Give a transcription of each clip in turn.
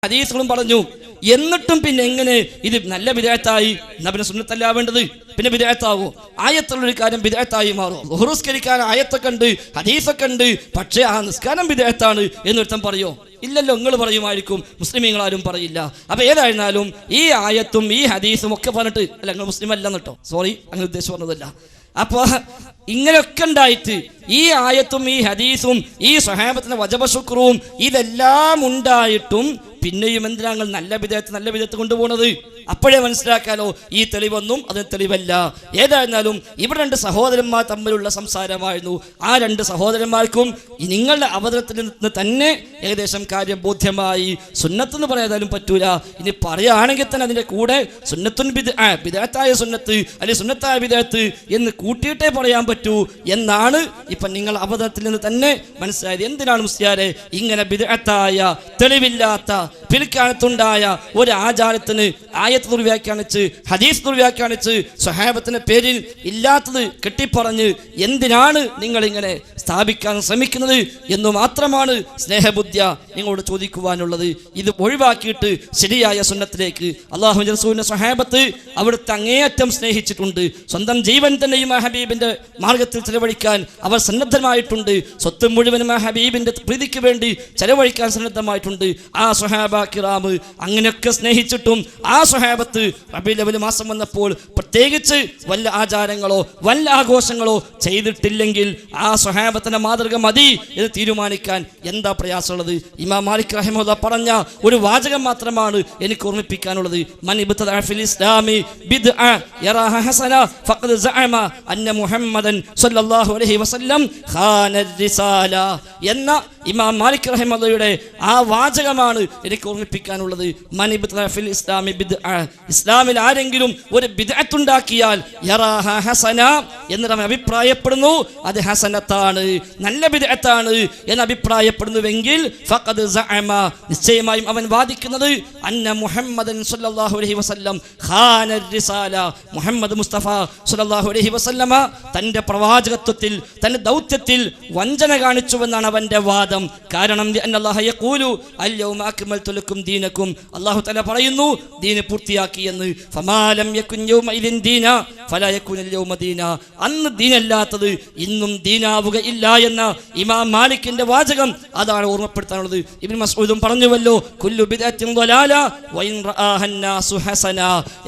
ഹദീസുകളും പറഞ്ഞു. എന്നിട്ടും പിന്നെ എങ്ങനെ ഇത് നല്ല ബിദ്അത്തായി? എന്നാ പിന്നെ സുന്നത്തല്ല വേണ്ടത്, പിന്നെ ബിദ്അത്താവോ? ആയത്തുള്ളൊരു കാര്യം ബിദ്അത്തായി മാറും. ളുഹ്ർ നിസ്കരിക്കാൻ ആയത്തൊക്കെ ഉണ്ട്, ഹദീസൊക്കെ ഉണ്ട്, പക്ഷേ ആ നിസ്കാരം ബിദ്അത്താണ് എന്നൊരുത്തം പറയോ? ഇല്ലല്ലോ. നിങ്ങൾ പറയുമായിരിക്കും, മുസ്ലിമീങ്ങളാരും പറയില്ല. അപ്പൊ ഏതായിരുന്നാലും ഈ ആയത്തും ഈ ഹദീസും ഒക്കെ പറഞ്ഞിട്ട് അല്ല, നിങ്ങൾ മുസ്ലിം അല്ലെന്ന് കേട്ടോ, സോറി, അങ്ങനെ ഉദ്ദേശിച്ച് പറഞ്ഞതല്ല. അപ്പൊ ഇങ്ങനെയൊക്കെ ഉണ്ടായിട്ട് ഈ ആയത്തും ഈ ഹദീസും ഈ സ്വഹാബത്തിന്റെ വജബ ശുക്റും ഇതെല്ലാം ഉണ്ടായിട്ടും പിന്നെയും എന്തിനാ നല്ല വിധത്ത് കൊണ്ടുപോകുന്നത്? അപ്പോഴേ മനസ്സിലാക്കാലോ ഈ തെളിവൊന്നും അതിന് തെളിവല്ല. ഏതായിരുന്നാലും ഇവിടെ രണ്ട് സഹോദരന്മാർ തമ്മിലുള്ള സംസാരമായിരുന്നു. ആ രണ്ട് സഹോദരന്മാർക്കും നിങ്ങളുടെ അവതരണത്തിൽ നിന്ന് തന്നെ ഏകദേശം കാര്യം ബോധ്യമായി. സുന്നത്തെന്ന് പറയാതാലും പറ്റൂല, ഇനി പറയുകയാണെങ്കിൽ തന്നെ അതിൻ്റെ കൂടെ സുന്നത്തുൻ ബിദ്അത്തായ സുന്നത്ത് അല്ലെങ്കിൽ സുന്നത്തായ ബിദ്അത്ത് എന്ന് കൂട്ടിയിട്ടേ പറയാൻ പറ്റൂ എന്നാണ് ഇപ്പം നിങ്ങൾ അവതരണത്തിൽ നിന്ന് തന്നെ മനസ്സിലായത്. എന്തിനാണ് മുസ്ലിയാരെ ഇങ്ങനെ ബിദ്അത്തായ തെളിവില്ലാത്ത പിൽക്കാലത്തുണ്ടായ ഒരു ആചാരത്തിന് ആയത്ത് ദുർവ്യാഖ്യാനിച്ച് ഹദീസ് ദുർവ്യാഖ്യാനിച്ച് സ്വഹാബത്തിന്റെ പേരിൽ ഇല്ലാത്തത് കെട്ടിപ്പറഞ്ഞ് എന്തിനാണ് നിങ്ങളിങ്ങനെ സ്ഥാപിക്കാൻ ശ്രമിക്കുന്നത് എന്ന് മാത്രമാണ് സ്നേഹബുദ്ധ്യ നിങ്ങളോട് ചോദിക്കുവാനുള്ളത്. ഇത് ഒഴിവാക്കിയിട്ട് ശരിയായ സുന്നത്തിലേക്ക് അല്ലാഹുവിന്റെ റസൂലിന്റെ സ്വഹാബത്ത് അവിടുത്തെ അങ്ങേയറ്റം സ്നേഹിച്ചിട്ടുണ്ട്. സ്വന്തം ജീവൻ തന്നെയും ആ ഹബീബിന്റെ മാർഗത്തിൽ ചെലവഴിക്കാൻ അവർ സന്നദ്ധമായിട്ടുണ്ട്. സ്വത്ത് മുഴുവനും ആ ഹബീബിന്റെ പ്രീതിക്ക് വേണ്ടി ചെലവഴിക്കാൻ സന്നദ്ധമായിട്ടുണ്ട്. ആ സ്വഹാബ കിറാം അങ്ങനെയൊക്കെ സ്നേഹിച്ചിട്ടും ആ സ്വഹാബത്ത് റബീഉൽ അവ്വൽ മാസം വന്നപ്പോൾ പ്രത്യേകിച്ച് വല്ല ആചാരങ്ങളോ വല്ല ആഘോഷങ്ങളോ ചെയ്തിട്ടില്ലെങ്കിൽ ആ സ്വഹാബത്തിന്റെ മാതൃക മതി എന്ന് തീരുമാനിക്കാൻ എന്താ പ്രയാസമുള്ളത്? ഇമാം മാലിക് റഹിമഹുല്ലാ പറഞ്ഞ ഒരു വാചകം മാത്രമാണ് എനിക്ക് ഓർമ്മിപ്പിക്കാനുള്ളത്. മൻ ഇബ്തദഅ ഫിൽ ഇസ്ലാമി ബിദ്അ യറാഹ ഹസന ഫഖദ് സഅമ അന്ന മുഹമ്മദൻ സ്വല്ലല്ലാഹു അലൈഹി വസല്ലം ഖാന റിസാല എന്ന ഇമാം മാലിക് റഹിമഹുല്ലയുടെ ആ വാചകമാണ് എനിക്ക് ഓർമ്മിപ്പിക്കാനുള്ളത്. മൻ ഇബ്തദഅ ഫിൽ ഇസ്ലാമി ബിദ്അ, ഇസ്ലാമിൽ ആരെങ്കിലും ഒരു ബിദ്അത്ത് ഉണ്ടാക്കിയാൽ യറാഹ ഹസന എന്ന് അഭിപ്രായപ്പെടുന്നു, അത് ഹസനത്താണ്, നല്ല ബിദ്അത്താണ് എന്ന് അഭിപ്രായപ്പെടുന്നുവെങ്കിൽ ഫഖദ് സഅമ, നിശ്ചയമായും അവൻ വാദിക്കുന്നത് അന്ന മുഹമ്മദൻ സ്വല്ലല്ലാഹു അലൈഹി വസല്ലം ഖാന റിസാല, മുഹമ്മദ് മുസ്തഫ സ്വല്ലല്ലാഹു അലൈഹി വസല്ലമ തന്റെ പ്രവാചകത്വത്തിൽ തന്റെ ദൗത്യത്തിൽ വഞ്ചന കാണിച്ചുവെന്നാണ് അവന്റെ വാദം. കാരണം അല്ലാഹു യഖൂലു അൽയൗമ അക്മൽതു ലക്കും ദീനക്കും, അല്ലാഹു തആല പറയുന്നു ദീന് പൂർത്തിയാക്കി എന്ന്. ഫമാലം യകുൻ യൗമഇദിൻ ദീന ഫലാ യകുനൽ യൗമ ദീന, അന്ന് ദീനല്ലാത്തത് ഇന്നും ദീനാവുക ഇല്ല എന്ന ഇമാം മാലിക്കിന്റെ വാചകം അതാണ് ഓർമ്മപ്പെടുത്താനുള്ളത്. ഇബ്നു മസ്ഊദും പറഞ്ഞുവല്ലോ, കുല്ലു ബിദ്അത്തിൻ ദലാല വഇൻ റആഹ അന്നാസു ഹസന,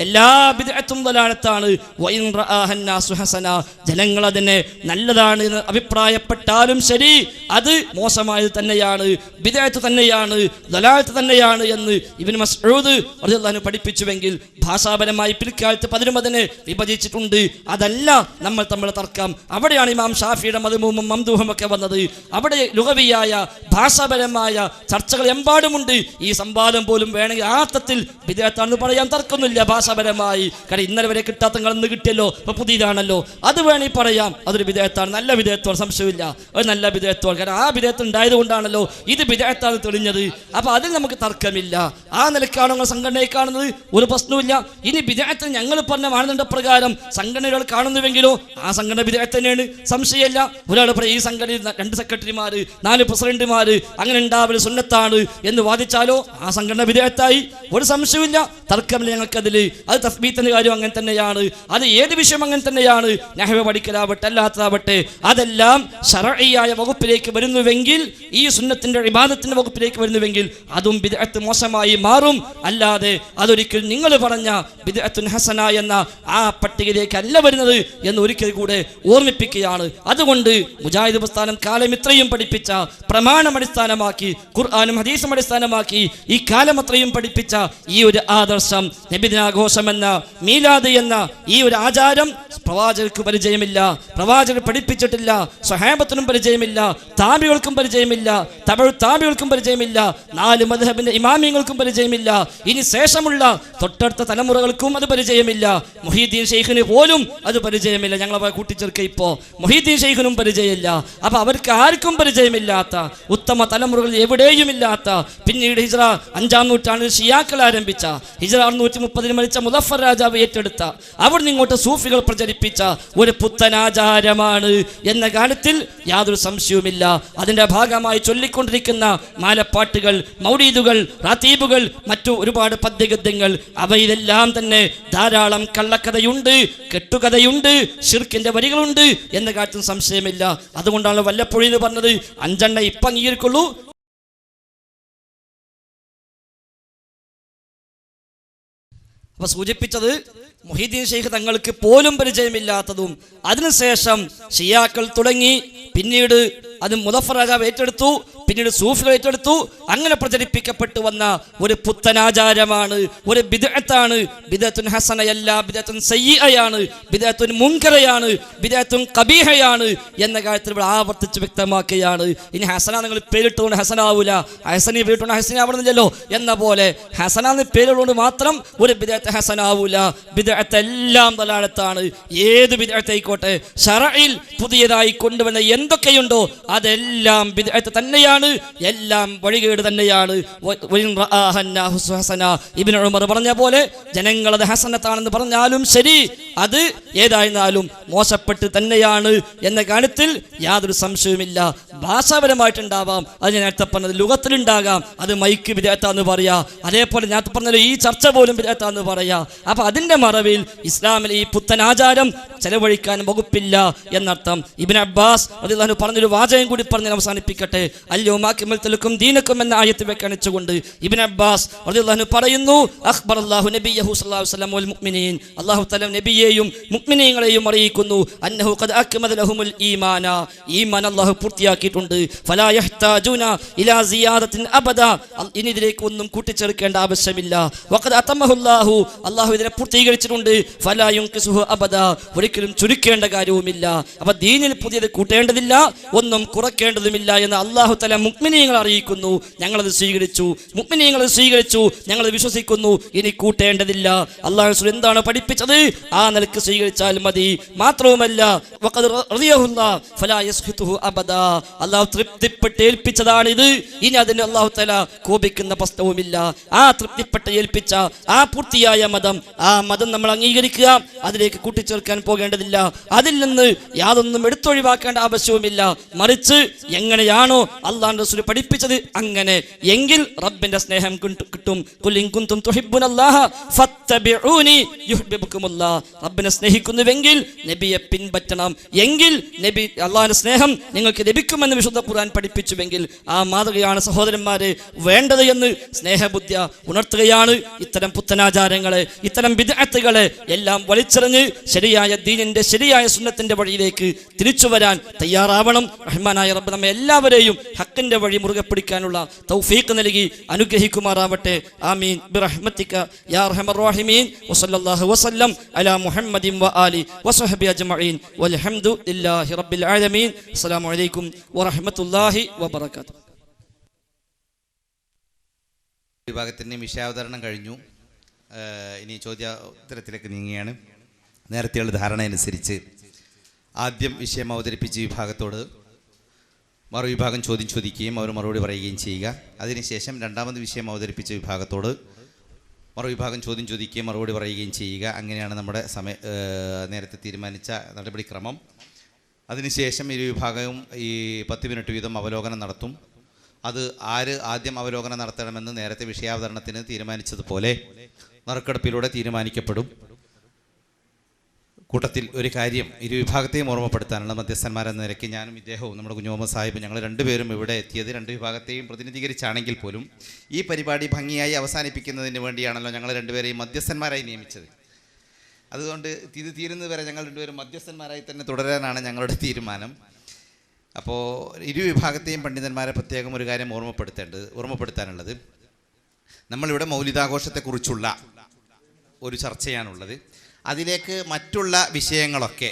എല്ലാ ബിദ്അത്തും ദലാലത്താണ്, വഇൻ റആഹ അന്നാസു ഹസന, ജനങ്ങൾ അതിനെ നല്ലതാണ് എന്ന് അഭിപ്രായപ്പെട്ടാലും ശരി അത് മോശമായത് തന്നെയാണ്, ബിദ്അത്ത് തന്നെയാണ്, ദലാലത്ത് തന്നെയാണ് എന്ന് ഇബ്നു മസ്ഊദ് റളിയല്ലാഹു അൻഹു പഠിപ്പിച്ചുവെങ്കിൽ ഭാഷാപരമായി പിൽക്കാലത്ത് പലരും അതിനെ വിഭജിച്ചിട്ടുണ്ട്. അതല്ല നമ്മൾ തമ്മിലുള്ള തർക്കം. അവിടെയാണ് ഇമാം ഷാഫിയുടെ മദ്ഹൂമും മംദൂഹും ഒക്കെ വന്നത്. അവിടെ ലുഗവിയായ ഭാഷാപരമായ ചർച്ചകൾ എമ്പാടുമുണ്ട്. ഈ സംവാദം പോലും വേണമെങ്കിൽ ആ അർത്ഥത്തിൽ ബിദ്അത്താണെന്ന് പറയാൻ തർക്കമൊന്നുമില്ല ഭാഷാപരമായി. കാരണം ഇന്നലെ വരെ കിട്ടാത്ത ഇന്ന് കിട്ടിയല്ലോ, ഇപ്പൊ പുതിയതാണല്ലോ, അത് വേണമെങ്കിൽ പറയാം, അതൊരു ബിദ്അത്താണ്, നല്ല ബിദ്അത്താണ്, സംശയമില്ല, ഒരു നല്ല ബിദ്അത്താണ്. കാരണം ആ ബിദ്അത്ത് ഉണ്ടായത് കൊണ്ടാണല്ലോ ഇത് ബിദ്അത്താണ് തെളിഞ്ഞത്. അപ്പൊ അതിൽ നമുക്ക് തർക്കമില്ല. ആ നിലക്കാണ് നിങ്ങൾ സംഘടനയെ കാണുന്നത്, ഒരു പ്രശ്നവുമില്ല. ഇനി ബിദ്അത്ത് ഞങ്ങൾ പറഞ്ഞ മാനദണ്ഡ പ്രകാരം സംഘടനകൾ കാണുന്നുവെങ്കിലോ ആ സംഘടന ബിദ്അത്ത് തന്നെയാണ്, സംശയമില്ല. ഒരാൾ പറയും ഈ സംഘടനയിൽ 2 സെക്രട്ടറിമാര് 4 പ്രസിഡന്റുമാര് അങ്ങനെ ഉണ്ടാവൽ സുന്നത്താണ് എന്ന് വാദിച്ചാലോ ആ സംഘടന ബിദ്അത്തായി, ഒരു സംശയമില്ല, തർക്കമില്ല ഞങ്ങൾക്കതിൽ. അത് തസ്ബീത്തിന്റെ കാര്യം അങ്ങനെ തന്നെയാണ്, അത് ഏത് വിഷയം അങ്ങനെ തന്നെയാണ്, നഹ്വ് പഠിക്കലാവട്ടെ അല്ലാത്തതാവട്ടെ, അതെല്ലാം ശർഈയായ വകുപ്പിലേക്ക് വരുന്നുവെങ്കിൽ, ഈ സുന്നത്തിന്റെ ഇബാദത്തിന്റെ വകുപ്പിലേക്ക് വരുന്നുവെങ്കിൽ അതും ബിദ്അത്ത് മോശമായി മാറും. അല്ലാതെ അതൊരിക്കൽ നിങ്ങൾ പറഞ്ഞ ബിദ്അത്തുൻ ഹസന എന്ന ആ പട്ടികയിലേക്ക് അല്ല വരുന്നത് എന്ന് ഒരിക്കൽ കൂടെ ഓർമ്മിപ്പിക്കുകയാണ്. അതുകൊണ്ട് മുജാഹിദ് പ്രസ്ഥാനം കാലം ഇത്രയും പഠിപ്പിച്ച പ്രമാണം അടിസ്ഥാനമാക്കി ഖുർആനും ഹദീസും അടിസ്ഥാനമാക്കി ഈ കാലം അത്രയും പഠിപ്പിച്ച ഈ ഒരു ആദർശം, നബിദിനാഘോഷം എന്ന മീലാദ് എന്ന ഈ ഒരു ആചാരം പ്രവാചകർക്ക് പരിചയമില്ല, പ്രവാചകർ പഠിപ്പിച്ചിട്ടില്ല, സ്വഹാബത്തിനും പരിചയമില്ല, താബികൾക്കും പരിചയമില്ല, താബികൾക്കും പരിചയമില്ല, 4 മദ്ഹബിന്റെ ഇമാമിയങ്ങൾക്കും പരിചയമില്ല, ഇനി ശേഷമുള്ള തൊട്ടടുത്ത തലമുറകൾക്കും അത് പരിചയമില്ല, മുഹീദ്ദീൻ ഷെയ്ഖിന് പോലും അത് പരിചയമില്ല. ഞങ്ങളെ കൂട്ടിച്ചേർക്ക ഇപ്പോ മുഹീദ്ദീൻ ഷെയ്ഖിനും പരിചയമില്ല. അപ്പൊ അവർക്ക് ആർക്കും പരിചയമില്ലാത്ത, ഉത്തമ തലമുറകൾ എവിടെയും ഇല്ലാത്ത, പിന്നീട് ഹിജ്റ 5-ാം നൂറ്റാണ്ടിൽ ഷിയാക്കൾ ആരംഭിച്ച, ഹിജ്റ 630 മരിച്ച മുദഫർ രാജാവ് ഏറ്റെടുത്ത, അവിടെ നിങ്ങോട്ട് സൂഫികൾ പ്രചരിപ്പിച്ച ഒരു പുത്തനാചാരമാണ് എന്ന കാര്യത്തിൽ യാതൊരു സംശയവുമില്ല. അതിന്റെ ഭാഗമായി ചൊല്ലിക്കൊണ്ടിരിക്കുന്ന മാലപ്പാട്ടുകൾ, മൗലീദുകൾ, ദുആകൾ, റാത്തീബുകൾ, മറ്റു ഒരുപാട് പദ്യഗദ്യങ്ങൾ, അവയിലെല്ലാം തന്നെ ധാരാളം കള്ളക്കഥയുണ്ട്, കെട്ടുകഥയുണ്ട്, ശിർക്കിന്റെ വരികളുണ്ട് എന്ന കാര്യത്തിൽ സംശയമില്ല. അതുകൊണ്ടാണ് വല്ലപ്പോഴും പറഞ്ഞത് 5 ഇപ്പം അംഗീകരിക്കുള്ളൂ. അപ്പൊ സൂചിപ്പിച്ചത് മുഹീദ്ദീൻ ശൈഖ് തങ്ങൾക്ക് പോലും പരിചയമില്ലാത്തതും അതിനുശേഷം ഷിയാക്കൾ തുടങ്ങി, പിന്നീട് അത് മുദഫർ രാജാവ് ഏറ്റെടുത്തു, പിന്നീട് സൂഫികൾ ഏറ്റെടുത്തു. അങ്ങനെ പ്രചരിപ്പിക്കപ്പെട്ടു വന്ന ഒരു പുത്തനാചാരമാണ്, ഒരു ബിദ്അത്താണ്. ബിദ്അത്തുൻ ഹസനയല്ല, ബിദ്അത്തുൻ സയ്യിഅയാണ്, ബിദ്അത്തുൻ മുൻകറയാണ്, ബിദ്അത്തുൻ ഖബീഹയാണ് എന്ന കാര്യത്തിൽ ഇവിടെ ആവർത്തിച്ച് വ്യക്തമാക്കുകയാണ്. ഇനി ഹസന നിങ്ങൾ പേരിട്ടുകൊണ്ട് ഹസനാവൂല, ഹസനി പേരിട്ടുകൊണ്ട് ഹസനാവണമെന്നില്ലല്ലോ എന്ന പോലെ ഹസന എന്ന് പേരുകൊണ്ട് മാത്രം ഒരു ബിദ്അത്ത് ഹസനാവൂല. ബിദ്അത്ത് എല്ലാം ദലാലത്താണ്. ഏത് ബിദ്അത്ത് ആയിക്കോട്ടെ, ശറഇൽ പുതിയതായി കൊണ്ടുവന്ന എന്തൊക്കെയുണ്ടോ അതെല്ലാം ബിദ്അത്ത് തന്നെയാണ്, എല്ലാം വഴികേട് തന്നെയാണ്. ഇബ്നു ഉമർ പറഞ്ഞ പോലെ ജനങ്ങളത് ഹസനത്താണെന്ന് പറഞ്ഞാലും ശരി, അത് ഏതായിരുന്നാലും മോശപ്പെട്ട് തന്നെയാണ് എന്ന കാര്യത്തിൽ യാതൊരു സംശയവുമില്ല. ഭാഷാപരമായിട്ടുണ്ടാവാം, അത് ഞാൻ നേരത്തെ പറഞ്ഞത് ലുഗത്തിലുണ്ടാകാം, അത് മൈക്ക് ബിദ്അത്താന്ന് പറയാ. അതേപോലെ ഞാൻ പറഞ്ഞല്ലോ ഈ ചർച്ച പോലും ബിദ്അത്താന്ന് പറയാ. അപ്പൊ അതിന്റെ മറവിൽ ഇസ്ലാമിൽ ഈ പുത്തനാചാരം ചെലവഴിക്കാൻ വകുപ്പില്ല എന്നർത്ഥം. ഇബ്നു അബ്ബാസ് റളിയല്ലാഹു പറഞ്ഞൊരു വാചകം കൂടി പറഞ്ഞ് അവസാനിപ്പിക്കട്ടെ. അൽയൗമ അക്മൽതു ലക്കും ദീനക്കും എന്ന ആയത്ത് വ്യാഖ്യാനിച്ചുകൊണ്ട് ഇബ്നു അബ്ബാസ് റളിയല്ലാഹു പറയുന്നു, അഖ്ബറല്ലാഹു നബിയഹു സ്വല്ലല്ലാഹു അലൈഹി വസല്ലം വൽ മുഅ്മിനീൻ, അല്ലാഹു തആല നബിയെയും മുഅ്മിനീങ്ങളെയും അറിയിക്കുന്നു, അന്നഹു ഖദ് അക്മല ലഹുമുൽ ഈമാന, ഈമാൻ അല്ലാഹു പൂർത്തിയാക്കിയിട്ടുണ്ട്. ഫലാ യഹ്താജൂന ഇലാ സിയാദത്തിൻ അബദ, ഇനി ഇതിലേക്ക് ഒന്നും കൂട്ടിച്ചേർക്കേണ്ട ആവശ്യമില്ല. വഖദ് അതമഹുല്ലാഹു, അല്ലാഹു ഇതിനെ പൂർത്തീകരിച്ചിട്ടുണ്ട്. ഫലാ യുൻഖിസുഹു അബദ, ഒരിക്കലും ചുരുക്കേണ്ട കാര്യവുമില്ല. അപ്പൊ ദീനിൽ പുതിയത് കൂട്ടേണ്ടതില്ല, ഒന്നും കുറയ്ക്കേണ്ടതുമില്ല എന്ന് അല്ലാഹു തആല മുഅ്മിനീങ്ങളെ അറിയിക്കുന്നു. ഞങ്ങളത് സ്വീകരിച്ചു, മുഅ്മിനീങ്ങൾ സ്വീകരിച്ചു, ഞങ്ങൾ വിശ്വസിക്കുന്നു, ഇനി കൂട്ടേണ്ടതില്ല. അല്ലാഹു റസൂൽ എന്താണ് പഠിപ്പിച്ചത് ആ നിലക്ക് സ്വീകരിച്ചാൽ മതി. മാത്രവുമല്ല വഖദ് റളിയഹുല്ലാഹ് ഫലാ യസ്ഖിതുഹു അബദാ, അല്ലാഹു തൃപ്തിപ്പെട്ട് ഏൽപ്പിച്ചതാണിത്, ഇനി അതിന് അല്ലാഹു തആല കോപിക്കുന്ന പ്രശ്നവുമില്ല. ആ തൃപ്തിപ്പെട്ട് ഏൽപ്പിച്ച ആ പൂർത്തിയായ മതം, ആ മതം നമ്മൾ അംഗീകരിക്കുക, അതിലേക്ക് കൂട്ടിച്ചേർക്കാൻ പോകേണ്ടതില്ല, അതിൽ നിന്ന് യാതൊന്നും എടുത്തൊഴിവാക്കേണ്ട ആവശ്യവുമില്ല. മറിച്ച് എങ്ങനെയാണോ അല്ലാഹുവിന്റെ റസൂൽ പഠിപ്പിച്ചത് അങ്ങനെ, എങ്കിൽ റബ്ബിന്റെ സ്നേഹം കിട്ടും. ഖുൽ ഇൻ കുൻതും തുഹിബ്ബുനല്ലാഹ ഫത്തബിഊനി യുഹ്ബിബുകുമുല്ലാഹ്, റബ്ബിനെ സ്നേഹിക്കുന്നുവെങ്കിൽ നബിയെ പിൻപറ്റണം, എങ്കിൽ നബി അല്ലാഹുവിന്റെ സ്നേഹം നിങ്ങൾക്ക് ലഭിക്കുമെന്ന് വിശുദ്ധ ഖുർആൻ പഠിപ്പിച്ചുവെങ്കിൽ ആ മാതൃകയാണ് സഹോദരന്മാരെ വേണ്ടത് എന്ന് സ്നേഹബുദ്ധിയ ഉണർത്തുകയാണ്. ഇത്തരം പുത്തനാചാരങ്ങളെ, ഇത്തരം ബിദ്അത്തുകളെ എല്ലാം വലിച്ചെറിഞ്ഞ് ശരിയായ ദീനിന്റെ, ശരിയായ സുന്നത്തിന്റെ വഴിയിലേക്ക് തിരിച്ചു വരാൻ തയ്യാറാവണം. റഹ്മാനായ റബ്ബ് നമ്മെ എല്ലാവരെയും ഹക്കിന്റെ വഴി മുറുകെ പിടിക്കാനുള്ള തൗഫീഖ് നൽകി അനുഗ്രഹിക്കുമാറാവട്ടെ. ആമീൻ ബിറഹ്മതിക യാ അർഹമർ റഹീമീൻ. വസല്ലല്ലാഹു വസല്ലം അലാ മുഹമ്മദിൻ വആലി വസഹബി അജ്മഈൻ വൽഹംദുലില്ലാഹി റബ്ബിൽ ആലമീൻ. അസ്സലാമു അലൈക്കും വറഹ്മത്തുള്ളാഹി വബറകാതുഹു. വിഭാഗത്തിൻ്റെ വിഷയാവതരണം കഴിഞ്ഞു. ഇനി ചോദ്യോത്തരത്തിലേക്ക് നീങ്ങുകയാണ്. നേരത്തെയുള്ള ധാരണയനുസരിച്ച് ആദ്യം വിഷയം അവതരിപ്പിച്ച വിഭാഗത്തോട് മറുവിഭാഗം ചോദ്യം ചോദിക്കുകയും അവർ മറുപടി പറയുകയും ചെയ്യുക. അതിനുശേഷം രണ്ടാമത് വിഷയം അവതരിപ്പിച്ച വിഭാഗത്തോട് മറുവിഭാഗം ചോദ്യം ചോദിക്കുകയും മറുപടി പറയുകയും ചെയ്യുക. അങ്ങനെയാണ് നമ്മുടെ നേരത്തെ തീരുമാനിച്ച നടപടിക്രമം. അതിനുശേഷം ഇരു വിഭാഗവും ഈ 10 മിനിറ്റ് വീതം അവലോകനം നടത്തും. അത് ആര് ആദ്യം അവലോകനം നടത്തണമെന്ന് നേരത്തെ വിഷയാവതരണത്തിന് തീരുമാനിച്ചതുപോലെ നറുക്കെടുപ്പിലൂടെ തീരുമാനിക്കപ്പെടും. കൂട്ടത്തിൽ ഒരു കാര്യം ഇരു വിഭാഗത്തെയും ഓർമ്മപ്പെടുത്താനുള്ള മധ്യസ്ഥന്മാരെന്ന നിലയ്ക്ക് ഞാനും ഇദ്ദേഹവും നമ്മുടെ കുഞ്ഞുമുഹമ്മദ് സാഹിബ് ഞങ്ങൾ രണ്ടുപേരും ഇവിടെ എത്തിയത് രണ്ട് വിഭാഗത്തെയും പ്രതിനിധീകരിച്ചാണെങ്കിൽ പോലും ഈ പരിപാടി ഭംഗിയായി അവസാനിപ്പിക്കുന്നതിന് വേണ്ടിയാണല്ലോ ഞങ്ങൾ രണ്ടുപേരെയും മധ്യസ്ഥന്മാരായി നിയമിച്ചത്. അതുകൊണ്ട് ഇത് തീരുന്നത് വരെ ഞങ്ങൾ രണ്ടുപേരും മധ്യസ്ഥന്മാരായി തന്നെ തുടരാനാണ് ഞങ്ങളുടെ തീരുമാനം. അപ്പോൾ ഇരു വിഭാഗത്തെയും പണ്ഡിതന്മാരെ പ്രത്യേകം ഒരു കാര്യം ഓർമ്മപ്പെടുത്താനുള്ളത്, നമ്മളിവിടെ മൗലിദാഘോഷത്തെക്കുറിച്ചുള്ള ഒരു ചർച്ചയാണുള്ളത്. അതിലേക്ക് മറ്റുള്ള വിഷയങ്ങളൊക്കെ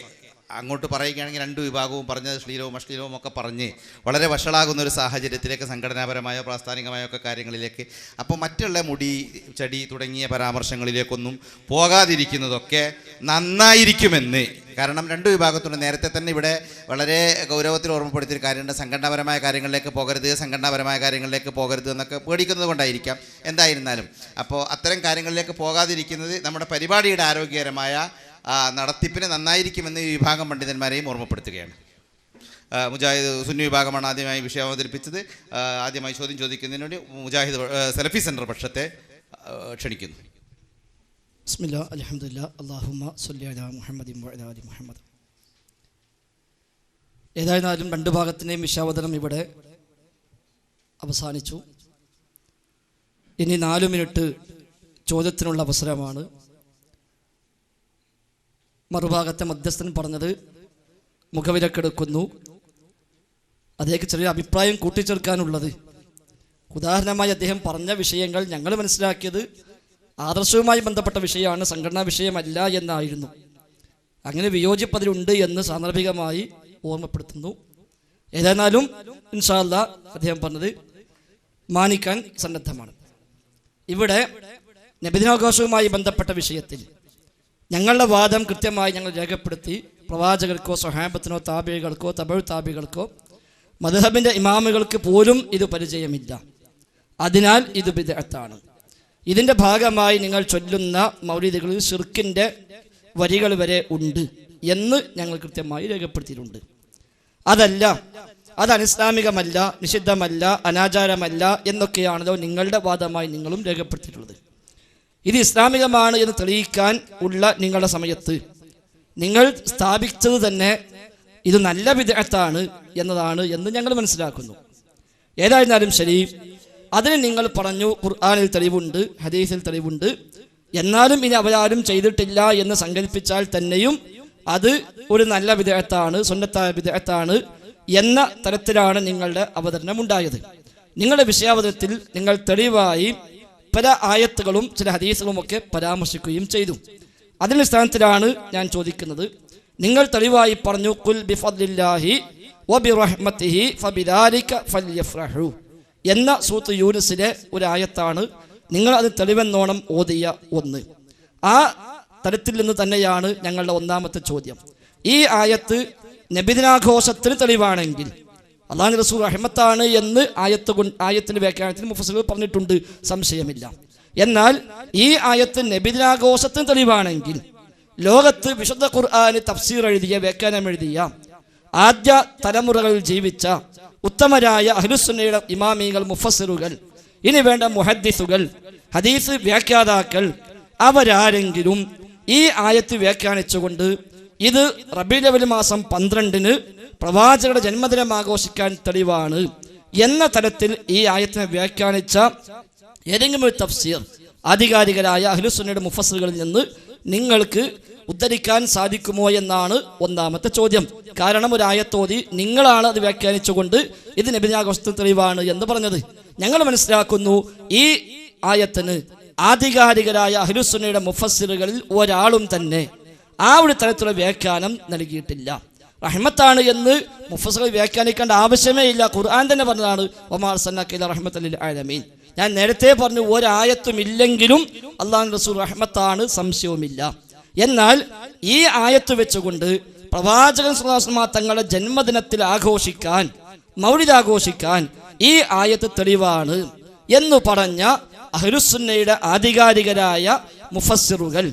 അങ്ങോട്ട് പറയുകയാണെങ്കിൽ രണ്ട് വിഭാഗവും പറഞ്ഞത് ശ്ലീലവും അശ്ലീലവും ഒക്കെ പറഞ്ഞ് വളരെ വഷളാകുന്ന ഒരു സാഹചര്യത്തിലേക്ക്, സംഘടനാപരമായോ പ്രാസ്ഥാനികമായോ ഒക്കെ കാര്യങ്ങളിലേക്ക്, അപ്പോൾ മറ്റുള്ള മുടി ചെടി തുടങ്ങിയ പരാമർശങ്ങളിലേക്കൊന്നും പോകാതിരിക്കുന്നതൊക്കെ നന്നായിരിക്കുമെന്ന്. കാരണം രണ്ട് വിഭാഗത്തുണ്ട്. നേരത്തെ തന്നെ ഇവിടെ വളരെ ഗൗരവത്തിൽ ഓർമ്മപ്പെടുത്തിയൊരു കാര്യമുണ്ട്, സംഘടനാപരമായ കാര്യങ്ങളിലേക്ക് പോകരുത് എന്നൊക്കെ പേടിക്കുന്നത് കൊണ്ടായിരിക്കാം. എന്തായിരുന്നാലും അപ്പോൾ അത്തരം കാര്യങ്ങളിലേക്ക് പോകാതിരിക്കുന്നത് നമ്മുടെ പരിപാടിയുടെ ആരോഗ്യകരമായ നടത്തിപ്പിന് നന്നായിരിക്കുമെന്ന് ഈ വിഭാഗം പണ്ഡിതന്മാരെയും ഓർമ്മപ്പെടുത്തുകയാണ്. മുജാഹിദ് സുന്നി വിഭാഗമാണ് ആദ്യമായി വിഷയം അവതരിപ്പിച്ചത്. ആദ്യമായി ചോദ്യം ചോദിക്കുന്നതിന് വേണ്ടി മുജാഹിദ് സലഫി സെൻറ്റർ പക്ഷത്തെ ക്ഷണിക്കുന്നു. ബിസ്മില്ലാ അൽഹംദുലില്ലാ അല്ലാഹുമ്മ സ്വല്ലി അലാ മുഹമ്മദിൻ വഅലാ ആലി മുഹമ്മദ്. ഏതായിരുന്നാലും രണ്ട് ഭാഗത്തിൻ്റെയും വിഷയാവതരണം ഇവിടെ അവസാനിച്ചു. ഇനി 4 മിനിറ്റ് ചോദ്യത്തിനുള്ള അവസരമാണ്. മറുഭാഗത്തെ മധ്യസ്ഥൻ പറഞ്ഞത് മുഖവിലക്കെടുക്കുന്നു. അദ്ദേഹം ചെറിയ അഭിപ്രായം കൂട്ടിച്ചേർക്കാനുള്ളത്, ഉദാഹരണമായി അദ്ദേഹം പറഞ്ഞ വിഷയങ്ങൾ ഞങ്ങൾ മനസ്സിലാക്കിയത് ആദർശവുമായി ബന്ധപ്പെട്ട വിഷയമാണ്, സംഘടനാ വിഷയമല്ല എന്നായിരുന്നു. അങ്ങനെ വിയോജിപ്പതിലുണ്ട് എന്ന് സാന്ദർഭികമായി ഓർമ്മപ്പെടുത്തുന്നു. ഏതായിരുന്നാലും ഇൻഷാ അല്ലാ അദ്ദേഹം പറഞ്ഞത് മാനിക്കാൻ സന്നദ്ധമാണ്. ഇവിടെ നബിദിനാഘോഷവുമായി ബന്ധപ്പെട്ട വിഷയത്തിൽ ഞങ്ങളുടെ വാദം കൃത്യമായി ഞങ്ങൾ രേഖപ്പെടുത്തി. പ്രവാചകർക്കോ സ്വഹാബത്തിനോ താബികൾക്കോ തബഉ താബികൾക്കോ മദ്ഹബിൻ്റെ ഇമാമുകൾക്ക് പോലും ഇത് പരിചയമില്ല. അതിനാൽ ഇത് ബിദ്അത്താണ്. ഇതിൻ്റെ ഭാഗമായി നിങ്ങൾ ചൊല്ലുന്ന മൗലിദുകളിൽ ശിർക്കിൻ്റെ വരികൾ വരെ ഉണ്ട് എന്ന് ഞങ്ങൾ കൃത്യമായി രേഖപ്പെടുത്തിയിട്ടുണ്ട്. അതല്ല, അത് അനിസ്ലാമികമല്ല, നിഷിദ്ധമല്ല, അനാചാരമല്ല എന്നൊക്കെയാണല്ലോ നിങ്ങളുടെ വാദമായി നിങ്ങളും രേഖപ്പെടുത്തിയിട്ടുള്ളത്. ഇത് ഇസ്ലാമികമാണ് എന്ന് തെളിയിക്കാൻ ഉള്ള നിങ്ങളുടെ സമയത്ത് നിങ്ങൾ സ്ഥാപിച്ചത് തന്നെ ഇത് നല്ല ബിദ്അത്താണ് എന്നതാണ് എന്ന് ഞങ്ങൾ മനസ്സിലാക്കുന്നു. ഏതായിരുന്നാലും ശരി, അതിന് നിങ്ങൾ പറഞ്ഞു ഖുർആനിൽ തെളിവുണ്ട്, ഹദീസിൽ തെളിവുണ്ട്. എന്നാലും ഇനി അവരാരും ചെയ്തിട്ടില്ല എന്ന് സങ്കല്പിച്ചാൽ തന്നെയും അത് ഒരു നല്ല ബിദ്അത്താണ്, സുന്നത്തായ ബിദ്അത്താണ് എന്ന തരത്തിലാണ് നിങ്ങളുടെ അവതരണം ഉണ്ടായത്. നിങ്ങളുടെ വിഷയാവതരണത്തിൽ നിങ്ങൾ തെളിവായി പല ആയത്തുകളും ചില ഹദീസുകളുമൊക്കെ പരാമർശിക്കുകയും ചെയ്തു. അതിൻ്റെ സ്ഥാനത്തിലാണ് ഞാൻ ചോദിക്കുന്നത്. നിങ്ങൾ തെളിവായി പറഞ്ഞു ഖുൽ ബിഫദ്ലില്ലാഹി വബിറഹ്മതിഹി ഫബിദാലിക ഫൽയഫ്റഹു എന്ന സൂറത്ത് യൂനുസിലെ ഒരു ആയത്താണ് നിങ്ങൾ അത് തെളിവെന്നോണം ഓതിയ ഒന്ന്. ആ തരത്തിൽ നിന്ന് തന്നെയാണ് ഞങ്ങളുടെ ഒന്നാമത്തെ ചോദ്യം. ഈ ആയത്ത് നബിദിനാഘോഷത്തിന് തെളിവാണെങ്കിൽ അല്ലാഹു റസൂൽ റഹ്മത്താണ് എന്ന് ആയത്തിന്റെ വ്യാഖ്യാനത്തിൽ മുഫസ്സിറുകൾ പറഞ്ഞിട്ടുണ്ട്, സംശയമില്ല. എന്നാൽ ഈ ആയത്ത് നബിദിനാഘോഷത്തിന് തെളിവാണെങ്കിൽ ലോകത്ത് വിശുദ്ധ ഖുർആന് തഫ്സീർ എഴുതിയ, വ്യാഖ്യാനം എഴുതിയ, ആദ്യ തലമുറകളിൽ ജീവിച്ച ഉത്തമരായ അഹ്ലുസുന്നയുടെ ഇമാമികൾ, മുഫസ്സിറുകൾ, ഇനി വേണ്ട മുഹദ്ദിസുകൾ, ഹദീസ് വ്യാഖ്യാതാക്കൾ, അവരാരെങ്കിലും ഈ ആയത്ത് വ്യാഖ്യാനിച്ചുകൊണ്ട് ഇത് റബീഉൽ അവ്വൽ മാസം 12-ന് പ്രവാചകരുടെ ജന്മദിനം ആഘോഷിക്കാൻ തെളിവാണ് എന്ന തരത്തിൽ ഈ ആയത്തിനെ വ്യാഖ്യാനിച്ച ഏതെങ്കിലും ഒരു തഫ്സീർ ആധികാരികരായ അഹ്ലുസുന്നയുടെ മുഫസ്സിറുകളിൽ നിന്ന് നിങ്ങൾക്ക് ഉദ്ധരിക്കാൻ സാധിക്കുമോ എന്നാണ് ഒന്നാമത്തെ ചോദ്യം. കാരണം ഒരു ആയത്തോതി നിങ്ങളാണ് അത് വ്യാഖ്യാനിച്ചുകൊണ്ട് ഇത് നബിദിനാഘോഷത്തിന് തെളിവാണ് എന്ന് പറഞ്ഞത്. ഞങ്ങൾ മനസ്സിലാക്കുന്നു ഈ ആയത്തിന് ആധികാരികരായ അഹ്ലുസുന്നയുടെ മുഫസ്സിറുകളിൽ ഒരാളും തന്നെ ആ ഒരു തരത്തിലുള്ള വ്യാഖ്യാനം നൽകിയിട്ടില്ല. റഹ്മത്താണ് എന്ന് മുഫസ്സിറുകൾ വ്യാഖ്യാനിക്കേണ്ട ആവശ്യമേ ഇല്ല. ഖുർആൻ തന്നെ പറഞ്ഞതാണ് വമാ അർസൽനാക ഇല്ലാ റഹ്മത്തൻ ലിൽ ആലമീൻ. ഞാൻ നേരത്തെ പറഞ്ഞു ഒരായത്തും ഇല്ലെങ്കിലും അല്ലാഹു റസൂൽ റഹ്മത്താണ്, സംശയവുമില്ല. എന്നാൽ ഈ ആയത്ത് വെച്ചുകൊണ്ട് പ്രവാചകൻ സ്വല്ലല്ലാഹു അലൈഹി വസല്ലം തങ്ങളുടെ ജന്മദിനത്തിൽ ആഘോഷിക്കാൻ, മൗലിദ് ആഘോഷിക്കാൻ ഈ ആയത്ത് തെളിവാണ് എന്ന് പറഞ്ഞ അഹ്ലുസുന്നയുടെ ആധികാരികരായ മുഫസ്സിറുകൾ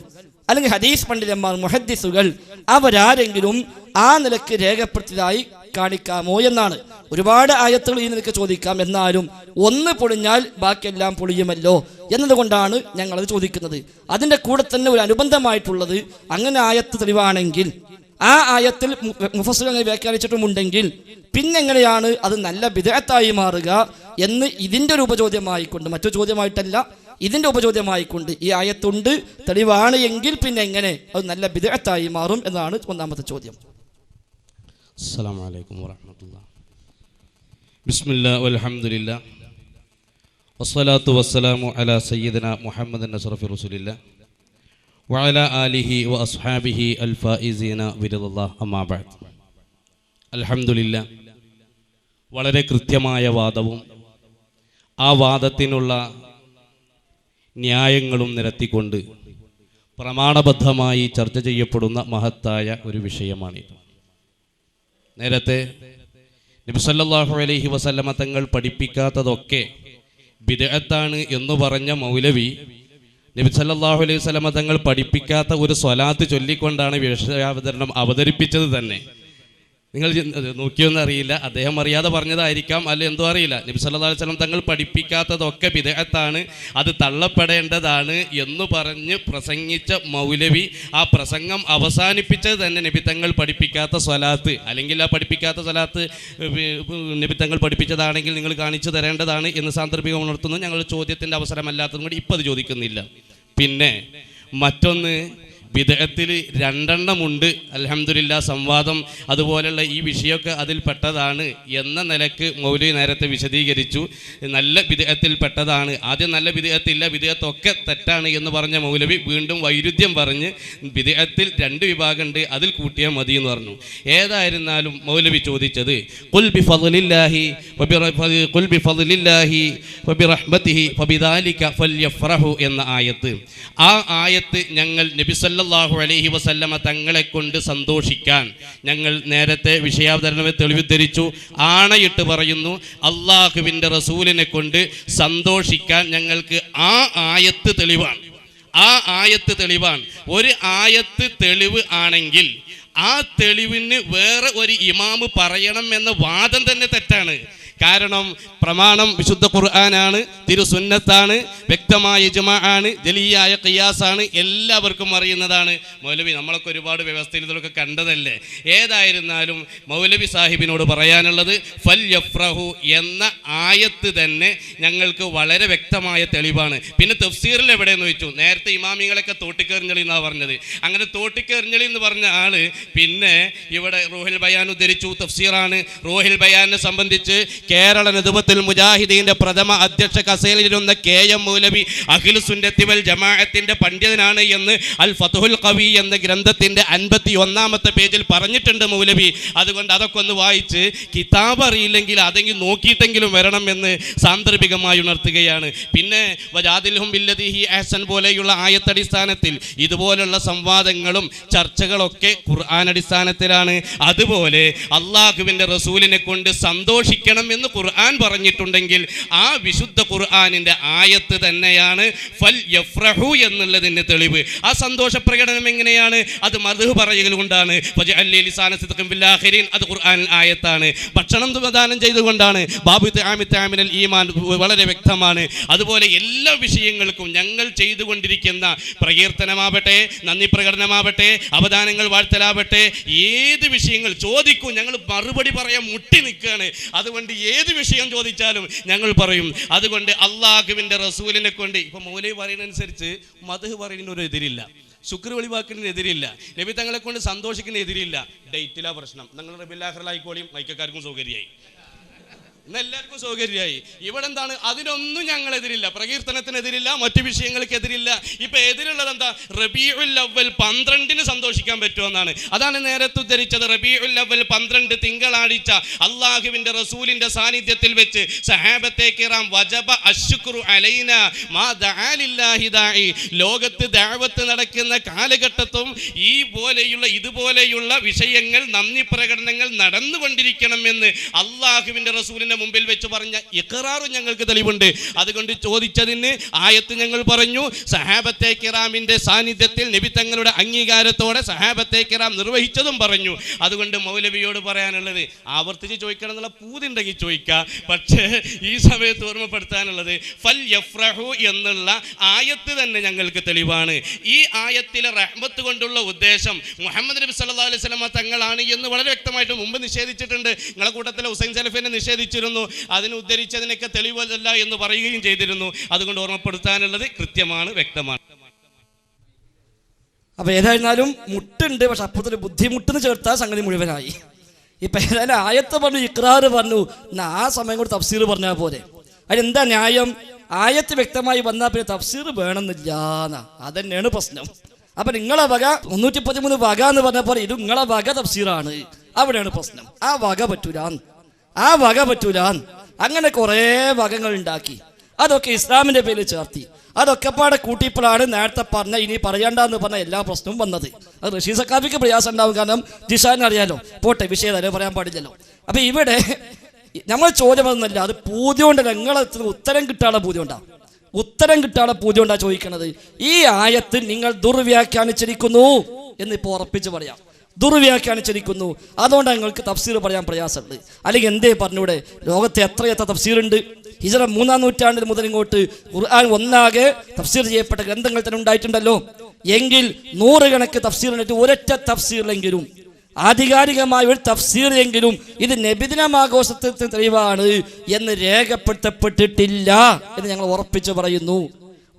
അല്ലെങ്കിൽ ഹദീസ് പണ്ഡിതന്മാർ, മുഹദ്ദിസുകൾ, അവരാരെങ്കിലും ആ നിലക്ക് രേഖപ്പെടുത്തിയതായി കാണിക്കാമോ എന്നാണ്. ഒരുപാട് ആയത്തുകൾ ഈ നിലക്ക് ചോദിക്കാം, എന്നാലും ഒന്ന് പൊളിഞ്ഞാൽ ബാക്കിയെല്ലാം പൊളിയുമല്ലോ എന്നതുകൊണ്ടാണ് ഞങ്ങളത് ചോദിക്കുന്നത്. അതിൻ്റെ കൂടെ തന്നെ ഒരു അനുബന്ധമായിട്ടുള്ളത്, അങ്ങനെ ആയത്ത് തെളിവാണെങ്കിൽ ആ ആയത്തിൽ മുഫസ്സിറുകൾ വ്യാഖ്യാനിച്ചിട്ടുമുണ്ടെങ്കിൽ പിന്നെങ്ങനെയാണ് അത് നല്ല ബിദ്അത്തായി മാറുക എന്ന് ഇതിൻ്റെ ഒരു ഉപചോദ്യമായിക്കൊണ്ട്, മറ്റു ചോദ്യമായിട്ടല്ല, ഇതിൻ്റെ ഉപചോദ്യമായിക്കൊണ്ട് ഈ ആയത്തുണ്ട് തെളിവാണ് എങ്കിൽ പിന്നെ എങ്ങനെ അത് നല്ല ബിദ്അത്തായി മാറും എന്നാണ് ഒന്നാമത്തെ ചോദ്യം. അസ്സലാമു അലൈക്കും വറഹ്മത്തുള്ളാഹി. ബിസ്മില്ലാഹി വൽഹംദുലില്ലാഹി വസ്സലാത്തു വസ്സലാമു അലാ സയ്യിദിനാ മുഹമ്മദിൻ അഷ്റഫി റസൂലില്ലാഹി വഅലാ ആലിഹി വഅസ്ഹാബിഹി അൽ ഫായിസീന ബിറിദല്ലാഹി അമ്മാ ബഅദ്. അൽഹംദുലില്ലാഹ്, വളരെ കൃത്യമായ വാദവും ആ വാദത്തിനുള്ള ന്യായങ്ങളും നിരത്തിക്കൊണ്ട് പ്രമാണബദ്ധമായി ചർച്ച ചെയ്യപ്പെടുന്ന മഹത്തായ ഒരു വിഷയമാണിത്. നേരത്തെ നബി സല്ലല്ലാഹു അലൈഹി വസല്ലമ തങ്ങൾ പഠിപ്പിക്കാത്തതൊക്കെ ബിദ്അത്താണ് എന്ന് പറഞ്ഞ മൗലവി നബി സല്ലല്ലാഹു അലൈഹി വസല്ലമ തങ്ങൾ പഠിപ്പിക്കാത്ത ഒരു സ്വലാത്ത് ചൊല്ലിക്കൊണ്ടാണ് വിഷയാവതരണം അവതരിപ്പിച്ചത് തന്നെ. നിങ്ങൾ നോക്കിയൊന്നും അറിയില്ല, അദ്ദേഹം അറിയാതെ പറഞ്ഞതായിരിക്കാം, അല്ല എന്തോ അറിയില്ല. നബി സല്ലല്ലാഹു അലൈഹി വസല്ലം തങ്ങൾ പഠിപ്പിക്കാത്തതൊക്കെ ബിദ്അത്താണ്, അത് തള്ളപ്പെടേണ്ടതാണ് എന്ന് പറഞ്ഞ് പ്രസംഗിച്ച മൗലവി ആ പ്രസംഗം അവസാനിപ്പിച്ചത് തന്നെ നബി തങ്ങൾ പഠിപ്പിക്കാത്ത സ്വലാത്ത്, അല്ലെങ്കിൽ ആ പഠിപ്പിക്കാത്ത സ്വലാത്ത് നബി തങ്ങൾ പഠിപ്പിച്ചതാണെങ്കിൽ നിങ്ങൾ കാണിച്ചു തരേണ്ടതാണ് എന്ന് സാന്ദർഭികം ഉണർത്തുന്നു. ഞങ്ങളുടെ ചോദ്യത്തിൻ്റെ അവസരമല്ലാത്തതും കൂടി ഇപ്പോൾ അത് ചോദിക്കുന്നില്ല. പിന്നെ മറ്റൊന്ന്, ബിദ്അത്തിൽ രണ്ടെണ്ണമുണ്ട്. അൽഹംദുലില്ലാ, സംവാദം അതുപോലെയുള്ള ഈ വിഷയമൊക്കെ അതിൽപ്പെട്ടതാണ് എന്ന നിലക്ക് മൗലവി നേരത്തെ വിശദീകരിച്ചു. നല്ല ബിദ്അത്തിൽ പെട്ടതാണ്. ആദ്യം നല്ല ബിദ്അത്തില്ല, ബിദ്അത്തൊക്കെ തെറ്റാണ് എന്ന് പറഞ്ഞ മൗലവി വീണ്ടും വൈരുദ്ധ്യം പറഞ്ഞ് ബിദ്അത്തിൽ 2 വിഭാഗമുണ്ട്, അതിൽ കൂട്ടിയാൽ മതി എന്ന് പറഞ്ഞു. ഏതായിരുന്നാലും മൗലവി ചോദിച്ചത് ഖുൽ ബിഫദ്ലില്ലാഹി വബിറഹ്മതിഹി ഫബിദാലിക ഫൽയഫ്റഹു എന്ന ആയത്ത്. ആ ആയത്ത് ഞങ്ങൾ നബി സല്ലല്ലാഹു അലൈഹി വസല്ലമ തങ്ങളെ കൊണ്ട് സന്തോഷിക്കാൻ ഞങ്ങൾ നേരത്തെ വിഷയാവതരണമെ തെളിവുദ്ധരിച്ചു. ആണയിട്ട് പറയുന്നു, അള്ളാഹുവിൻ്റെ റസൂലിനെ കൊണ്ട് സന്തോഷിക്കാൻ ഞങ്ങൾക്ക് ആ ആയത്ത് തെളിവാണ്. ആ ആയത്ത് തെളിവാണ്. ഒരു ആയത്ത് തെളിവ് ആണെങ്കിൽ ആ തെളിവിന് വേറെ ഒരു ഇമാമ് പറയണം എന്ന വാദം തന്നെ തെറ്റാണ്. കാരണം പ്രമാണം വിശുദ്ധ ഖുർആനാണ്, തിരുസുന്നത്താണ്, വ്യക്തമായ ഇജ്മാഅാണ്, ജലിയായ ഖിയാസാണ്, എല്ലാവർക്കും അറിയുന്നതാണ്. മൗലവി നമ്മളൊക്കെ ഒരുപാട് വ്യവസ്ഥയിൽ ഇതൊക്കെ കണ്ടതല്ലേ. ഏതായിരുന്നാലും മൗലവി സാഹിബിനോട് പറയാനുള്ളത് ഫൽ യഫ്റഹു എന്ന ആയത്ത് തന്നെ ഞങ്ങൾക്ക് വളരെ വ്യക്തമായ തെളിവാണ്. പിന്നെ തഫ്സീറിൽ എവിടെയെന്ന് ചോദിച്ചു. നേരത്തെ ഇമാമിങ്ങളൊക്കെ തോട്ടിക്കെറിഞ്ഞളി എന്നാണ് പറഞ്ഞത്. അങ്ങനെ തോട്ടിക്കെറിഞ്ഞളി എന്ന് പറഞ്ഞ ആള് പിന്നെ ഇവിടെ റൂഹുൽ ബയാൻ ഉദ്ധരിച്ചു, തഫ്സീറാണ്. റൂഹുൽ ബയാനെ സംബന്ധിച്ച് കേരള നദുവത്തുൽ മുജാഹിദീന്റെ പ്രഥമ അധ്യക്ഷ കസേരയിലിരുന്ന KM മൗലവി അഖിലു സുന്നത്തി വൽ ജമാഅത്തിന്റെ പണ്ഡിതനാണ് എന്ന് അൽ ഫത്ഹുൽ ഖവി എന്ന ഗ്രന്ഥത്തിന്റെ 51-ാമത്തെ പേജിൽ പറഞ്ഞിട്ടുണ്ട് മൗലവി. അതുകൊണ്ട് അതൊക്കെ ഒന്ന് വായിച്ച് കിതാബ് അറിയില്ലെങ്കിൽ അതെങ്കിലും നോക്കിയിട്ടെങ്കിലും വരണം എന്ന് സാന്ദർഭികമായി ഉണർത്തുകയാണ്. പിന്നെ വജാദിൽഹും ബില്ലദീ ഹി അഹ്സൻ പോലെയുള്ള ആയത്തടിസ്ഥാനത്തിൽ ഇതുപോലുള്ള സംവാദങ്ങളും ചർച്ചകളൊക്കെ ഖുർആൻ അടിസ്ഥാനത്തിലാണ്. അതുപോലെ അള്ളാഹുവിൻ്റെ റസൂലിനെ കൊണ്ട് സന്തോഷിക്കണം എന്ന് ഖുർആൻ പറഞ്ഞിട്ടുണ്ടെങ്കിൽ ആ വിശുദ്ധ ഖുർആനിന്റെ ആയത്ത് തന്നെയാണ് ഫൽ യഫ്റഹു എന്നുള്ളതിന് തെളിവ്. ആ സന്തോഷ പ്രകടനം എങ്ങനെയാണ്? അത് മദ്ഹ് പറയൽ കൊണ്ടാണ്. വജഅലി ലിസാന സിദ്ഖിൻ ഫിൽ ആഖിരീൻ, അത് ഖുർആൻ ആയത്താണ്. ഭക്ഷണം ദാനം ചെയ്തുകൊണ്ടാണ്. ബാബു തആമിനൽ ഈമാൻ വളരെ വ്യക്തമാണ്. അതുപോലെ എല്ലാ വിഷയങ്ങൾക്കും ഞങ്ങൾ ചെയ്തുകൊണ്ടിരിക്കുന്ന പ്രകീർത്തനമാവട്ടെ, നന്ദി പ്രകടനമാവട്ടെ, അവദാനങ്ങൾ വാഴ്ത്തലാവട്ടെ, ഏത് വിഷയങ്ങൾ ചോദിക്കും ഞങ്ങൾ മറുപടി പറയാൻ മുട്ടി നിൽക്കുകയാണ്. അതുകൊണ്ട് ഏത് വിഷയം ചോദിച്ചാലും ഞങ്ങൾ പറയും. അതുകൊണ്ട് അള്ളാഹുവിൻ്റെ റസൂലിനെ കൊണ്ട് ഇപ്പം മൗലവി പറയുന്നതനുസരിച്ച് മദ്ഹ് പറയുന്നതിന് ഒരു എതിരില്ല, ശുക്ർ വെളിവാക്കുന്നതിന് എതിരില്ല, നബി തങ്ങളെ കൊണ്ട് സന്തോഷിക്കുന്നതിന് എതിരില്ല. ഡേറ്റിലാ പ്രശ്നം. നിങ്ങൾ റബീഉൽ ആഖിറിലായിക്കോളിയും മൈക്കക്കാർക്കും സൗകര്യമായി, ഇന്ന് എല്ലാവർക്കും സൗകര്യമായി. ഇവിടെ എന്താണ്? അതിനൊന്നും ഞങ്ങളെതിരില്ല, പ്രകീർത്തനത്തിനെതിരില്ല, മറ്റു വിഷയങ്ങൾക്കെതിരില്ല. ഇപ്പൊ എതിരുള്ളത് എന്താ? റബീഉൽ അവ്വൽ 12-ന് സന്തോഷിക്കാൻ പറ്റുമെന്നാണ്. അതാണ് നേരത്തെ ഉദ്ധരിച്ചത്. റബീഉൽ അവ്വൽ 12 തിങ്കളാഴ്ച അള്ളാഹുവിന്റെ റസൂലിന്റെ സാന്നിധ്യത്തിൽ വെച്ച് സഹാബത്തെ കിറാം വജബ അശ്ശുക്രു അലൈന മാ ദഅ ലില്ലാഹി ദാഇ, ലോകത്ത് ദഅവത്ത് നടക്കുന്ന കാലഘട്ടത്തും ഈ പോലെയുള്ള ഇതുപോലെയുള്ള വിഷയങ്ങൾ, നന്ദി പ്രകടനങ്ങൾ നടന്നുകൊണ്ടിരിക്കണമെന്ന് അള്ളാഹുവിന്റെ റസൂലിന്റെ മുമ്പിൽ വെച്ച് പറഞ്ഞ ഇഖ്റാറും ഞങ്ങൾക്ക് തെളിവുണ്ട്. അതുകൊണ്ട് ചോദിച്ചതിന് ആയത്ത് ഞങ്ങൾ പറഞ്ഞു. സഹാബത്തെ കിറാമിന്റെ സാന്നിധ്യത്തിൽ നബി തങ്ങളുടെ അംഗീകാരത്തോടെ സഹാബത്തെ കിറാം നിർവഹിച്ചതും പറഞ്ഞു. അതുകൊണ്ട് മൗലവിയോട് പറയാനുള്ളത്, ആവർത്തിച്ച് ചോദിക്കണം എന്നുള്ള പൂതിണ്ടെങ്കിൽ ചോദിക്കുക, പക്ഷേ ഈ സമയത്ത് ഓർമ്മപ്പെടുത്താനുള്ളത് ഫൽ യഫ്റഹു എന്നുള്ള ആയത്ത് തന്നെ ഞങ്ങൾക്ക് തെളിവാണ്. ഈ ആയത്തിലെ റഹ്മത്ത് കൊണ്ടുള്ള ഉദ്ദേശം മുഹമ്മദ് നബി സല്ലല്ലാഹു അലൈഹി വസല്ലം തങ്ങളാണ് എന്ന് വളരെ വ്യക്തമായിട്ട് മുമ്പ് നിഷേധിച്ചിട്ടുണ്ട്. നിങ്ങളെ കൂട്ടത്തിലെ ഹുസൈൻ സലഫിനെ നിഷേധിച്ചിരുന്നു. അതിന് ഉദ്ധരിച്ചതിനൊക്കെ തെളിവല്ല എന്ന് പറയുകയും ചെയ്തിരുന്നു. അതുകൊണ്ട് ഓർമ്മപ്പെടുത്താനുള്ളത് കൃത്യമാണ്, വ്യക്തമാണ്. അപ്പൊ ഏതായിരുന്നാലും മുട്ടുണ്ട്, പക്ഷെ അപ്പുറത്തൊരു ബുദ്ധിമുട്ടെന്ന് ചേർത്താൽ സംഗതി മുഴുവനായി. ഇപ്പൊ ഏതായാലും ആയത്ത് പറഞ്ഞു, ഇഖ്റാറ് പറഞ്ഞു, ആ സമയം കൂടി തഫ്സീർ പറഞ്ഞാൽ പോലെ. അതിനെന്താ ന്യായം? ആയത്ത് വ്യക്തമായി വന്നാൽ പിന്നെ തഫ്സീർ വേണമെന്നില്ലാന്നാ. അതന്നെയാണ് പ്രശ്നം. അപ്പൊ നിങ്ങളെ വക 313 വക എന്ന് പറഞ്ഞപ്പോൾ ഇത് നിങ്ങളെ വക തഫ്സീറാണ്. അവിടെയാണ് പ്രശ്നം. ആ വക പറ്റൂല. അങ്ങനെ കുറേ വകകൾ ഉണ്ടാക്കി, അതൊക്കെ ഇസ്ലാമിന്റെ പേരിൽ ചേർത്തി, അതൊക്കെ പാടെ കൂട്ടിയപ്പോഴാണ് നേരത്തെ പറഞ്ഞ ഇനി പറയണ്ടെന്ന് പറഞ്ഞ എല്ലാ പ്രശ്നവും വന്നത്. അത് റഷീദ് സഖാഫിക്ക് പ്രയാസം ഉണ്ടാവും, കാരണം ജിഷാൻ അറിയാലോ. പോട്ടെ, വിഷയം തന്നെ പറയാൻ പാടില്ലല്ലോ. അപ്പൊ ഇവിടെ നമ്മൾ ചോദ്യം ഒന്നല്ല, അത് പൂതിയോണ്ടല്ല, നിങ്ങളെ ഉത്തരം കിട്ടാനുള്ള പൂതിയോണ്ടാ ചോദിക്കണത്. ഈ ആയത്ത് നിങ്ങൾ ദുർവ്യാഖ്യാനിച്ചിരിക്കുന്നു എന്ന് ഇപ്പോൾ ഉറപ്പിച്ച് പറയാം. ദുർവ്യാഖ്യാനിച്ചിരിക്കുന്നു. അതുകൊണ്ടാണ് നിങ്ങൾക്ക് തഫ്സീർ പറയാൻ പ്രയാസമുണ്ട്. അല്ലെങ്കിൽ എന്തേ പറഞ്ഞൂടെ? ലോകത്തെ എത്രയെത്ര തഫ്സീറുണ്ട്. ഹിജ്റ 3-ാം നൂറ്റാണ്ടിൽ മുതൽ ഇങ്ങോട്ട് ഖുർആൻ ഒന്നാകെ തഫ്സീർ ചെയ്യപ്പെട്ട ഗ്രന്ഥങ്ങൾ തന്നെ ഉണ്ടായിട്ടുണ്ടല്ലോ. എങ്കിൽ 100 കണക്ക് തഫ്സീറിനിട്ട് ഒരൊറ്റ തഫ്സീറിലെങ്കിലും, ആധികാരികമായ ഒരു തഫ്സീർ എങ്കിലും ഇത് നബിദിനമാഘോഷത്തിന് തെളിവാണ് എന്ന് രേഖപ്പെടുത്തപ്പെട്ടിട്ടില്ല എന്ന് ഞങ്ങൾ ഉറപ്പിച്ച് പറയുന്നു.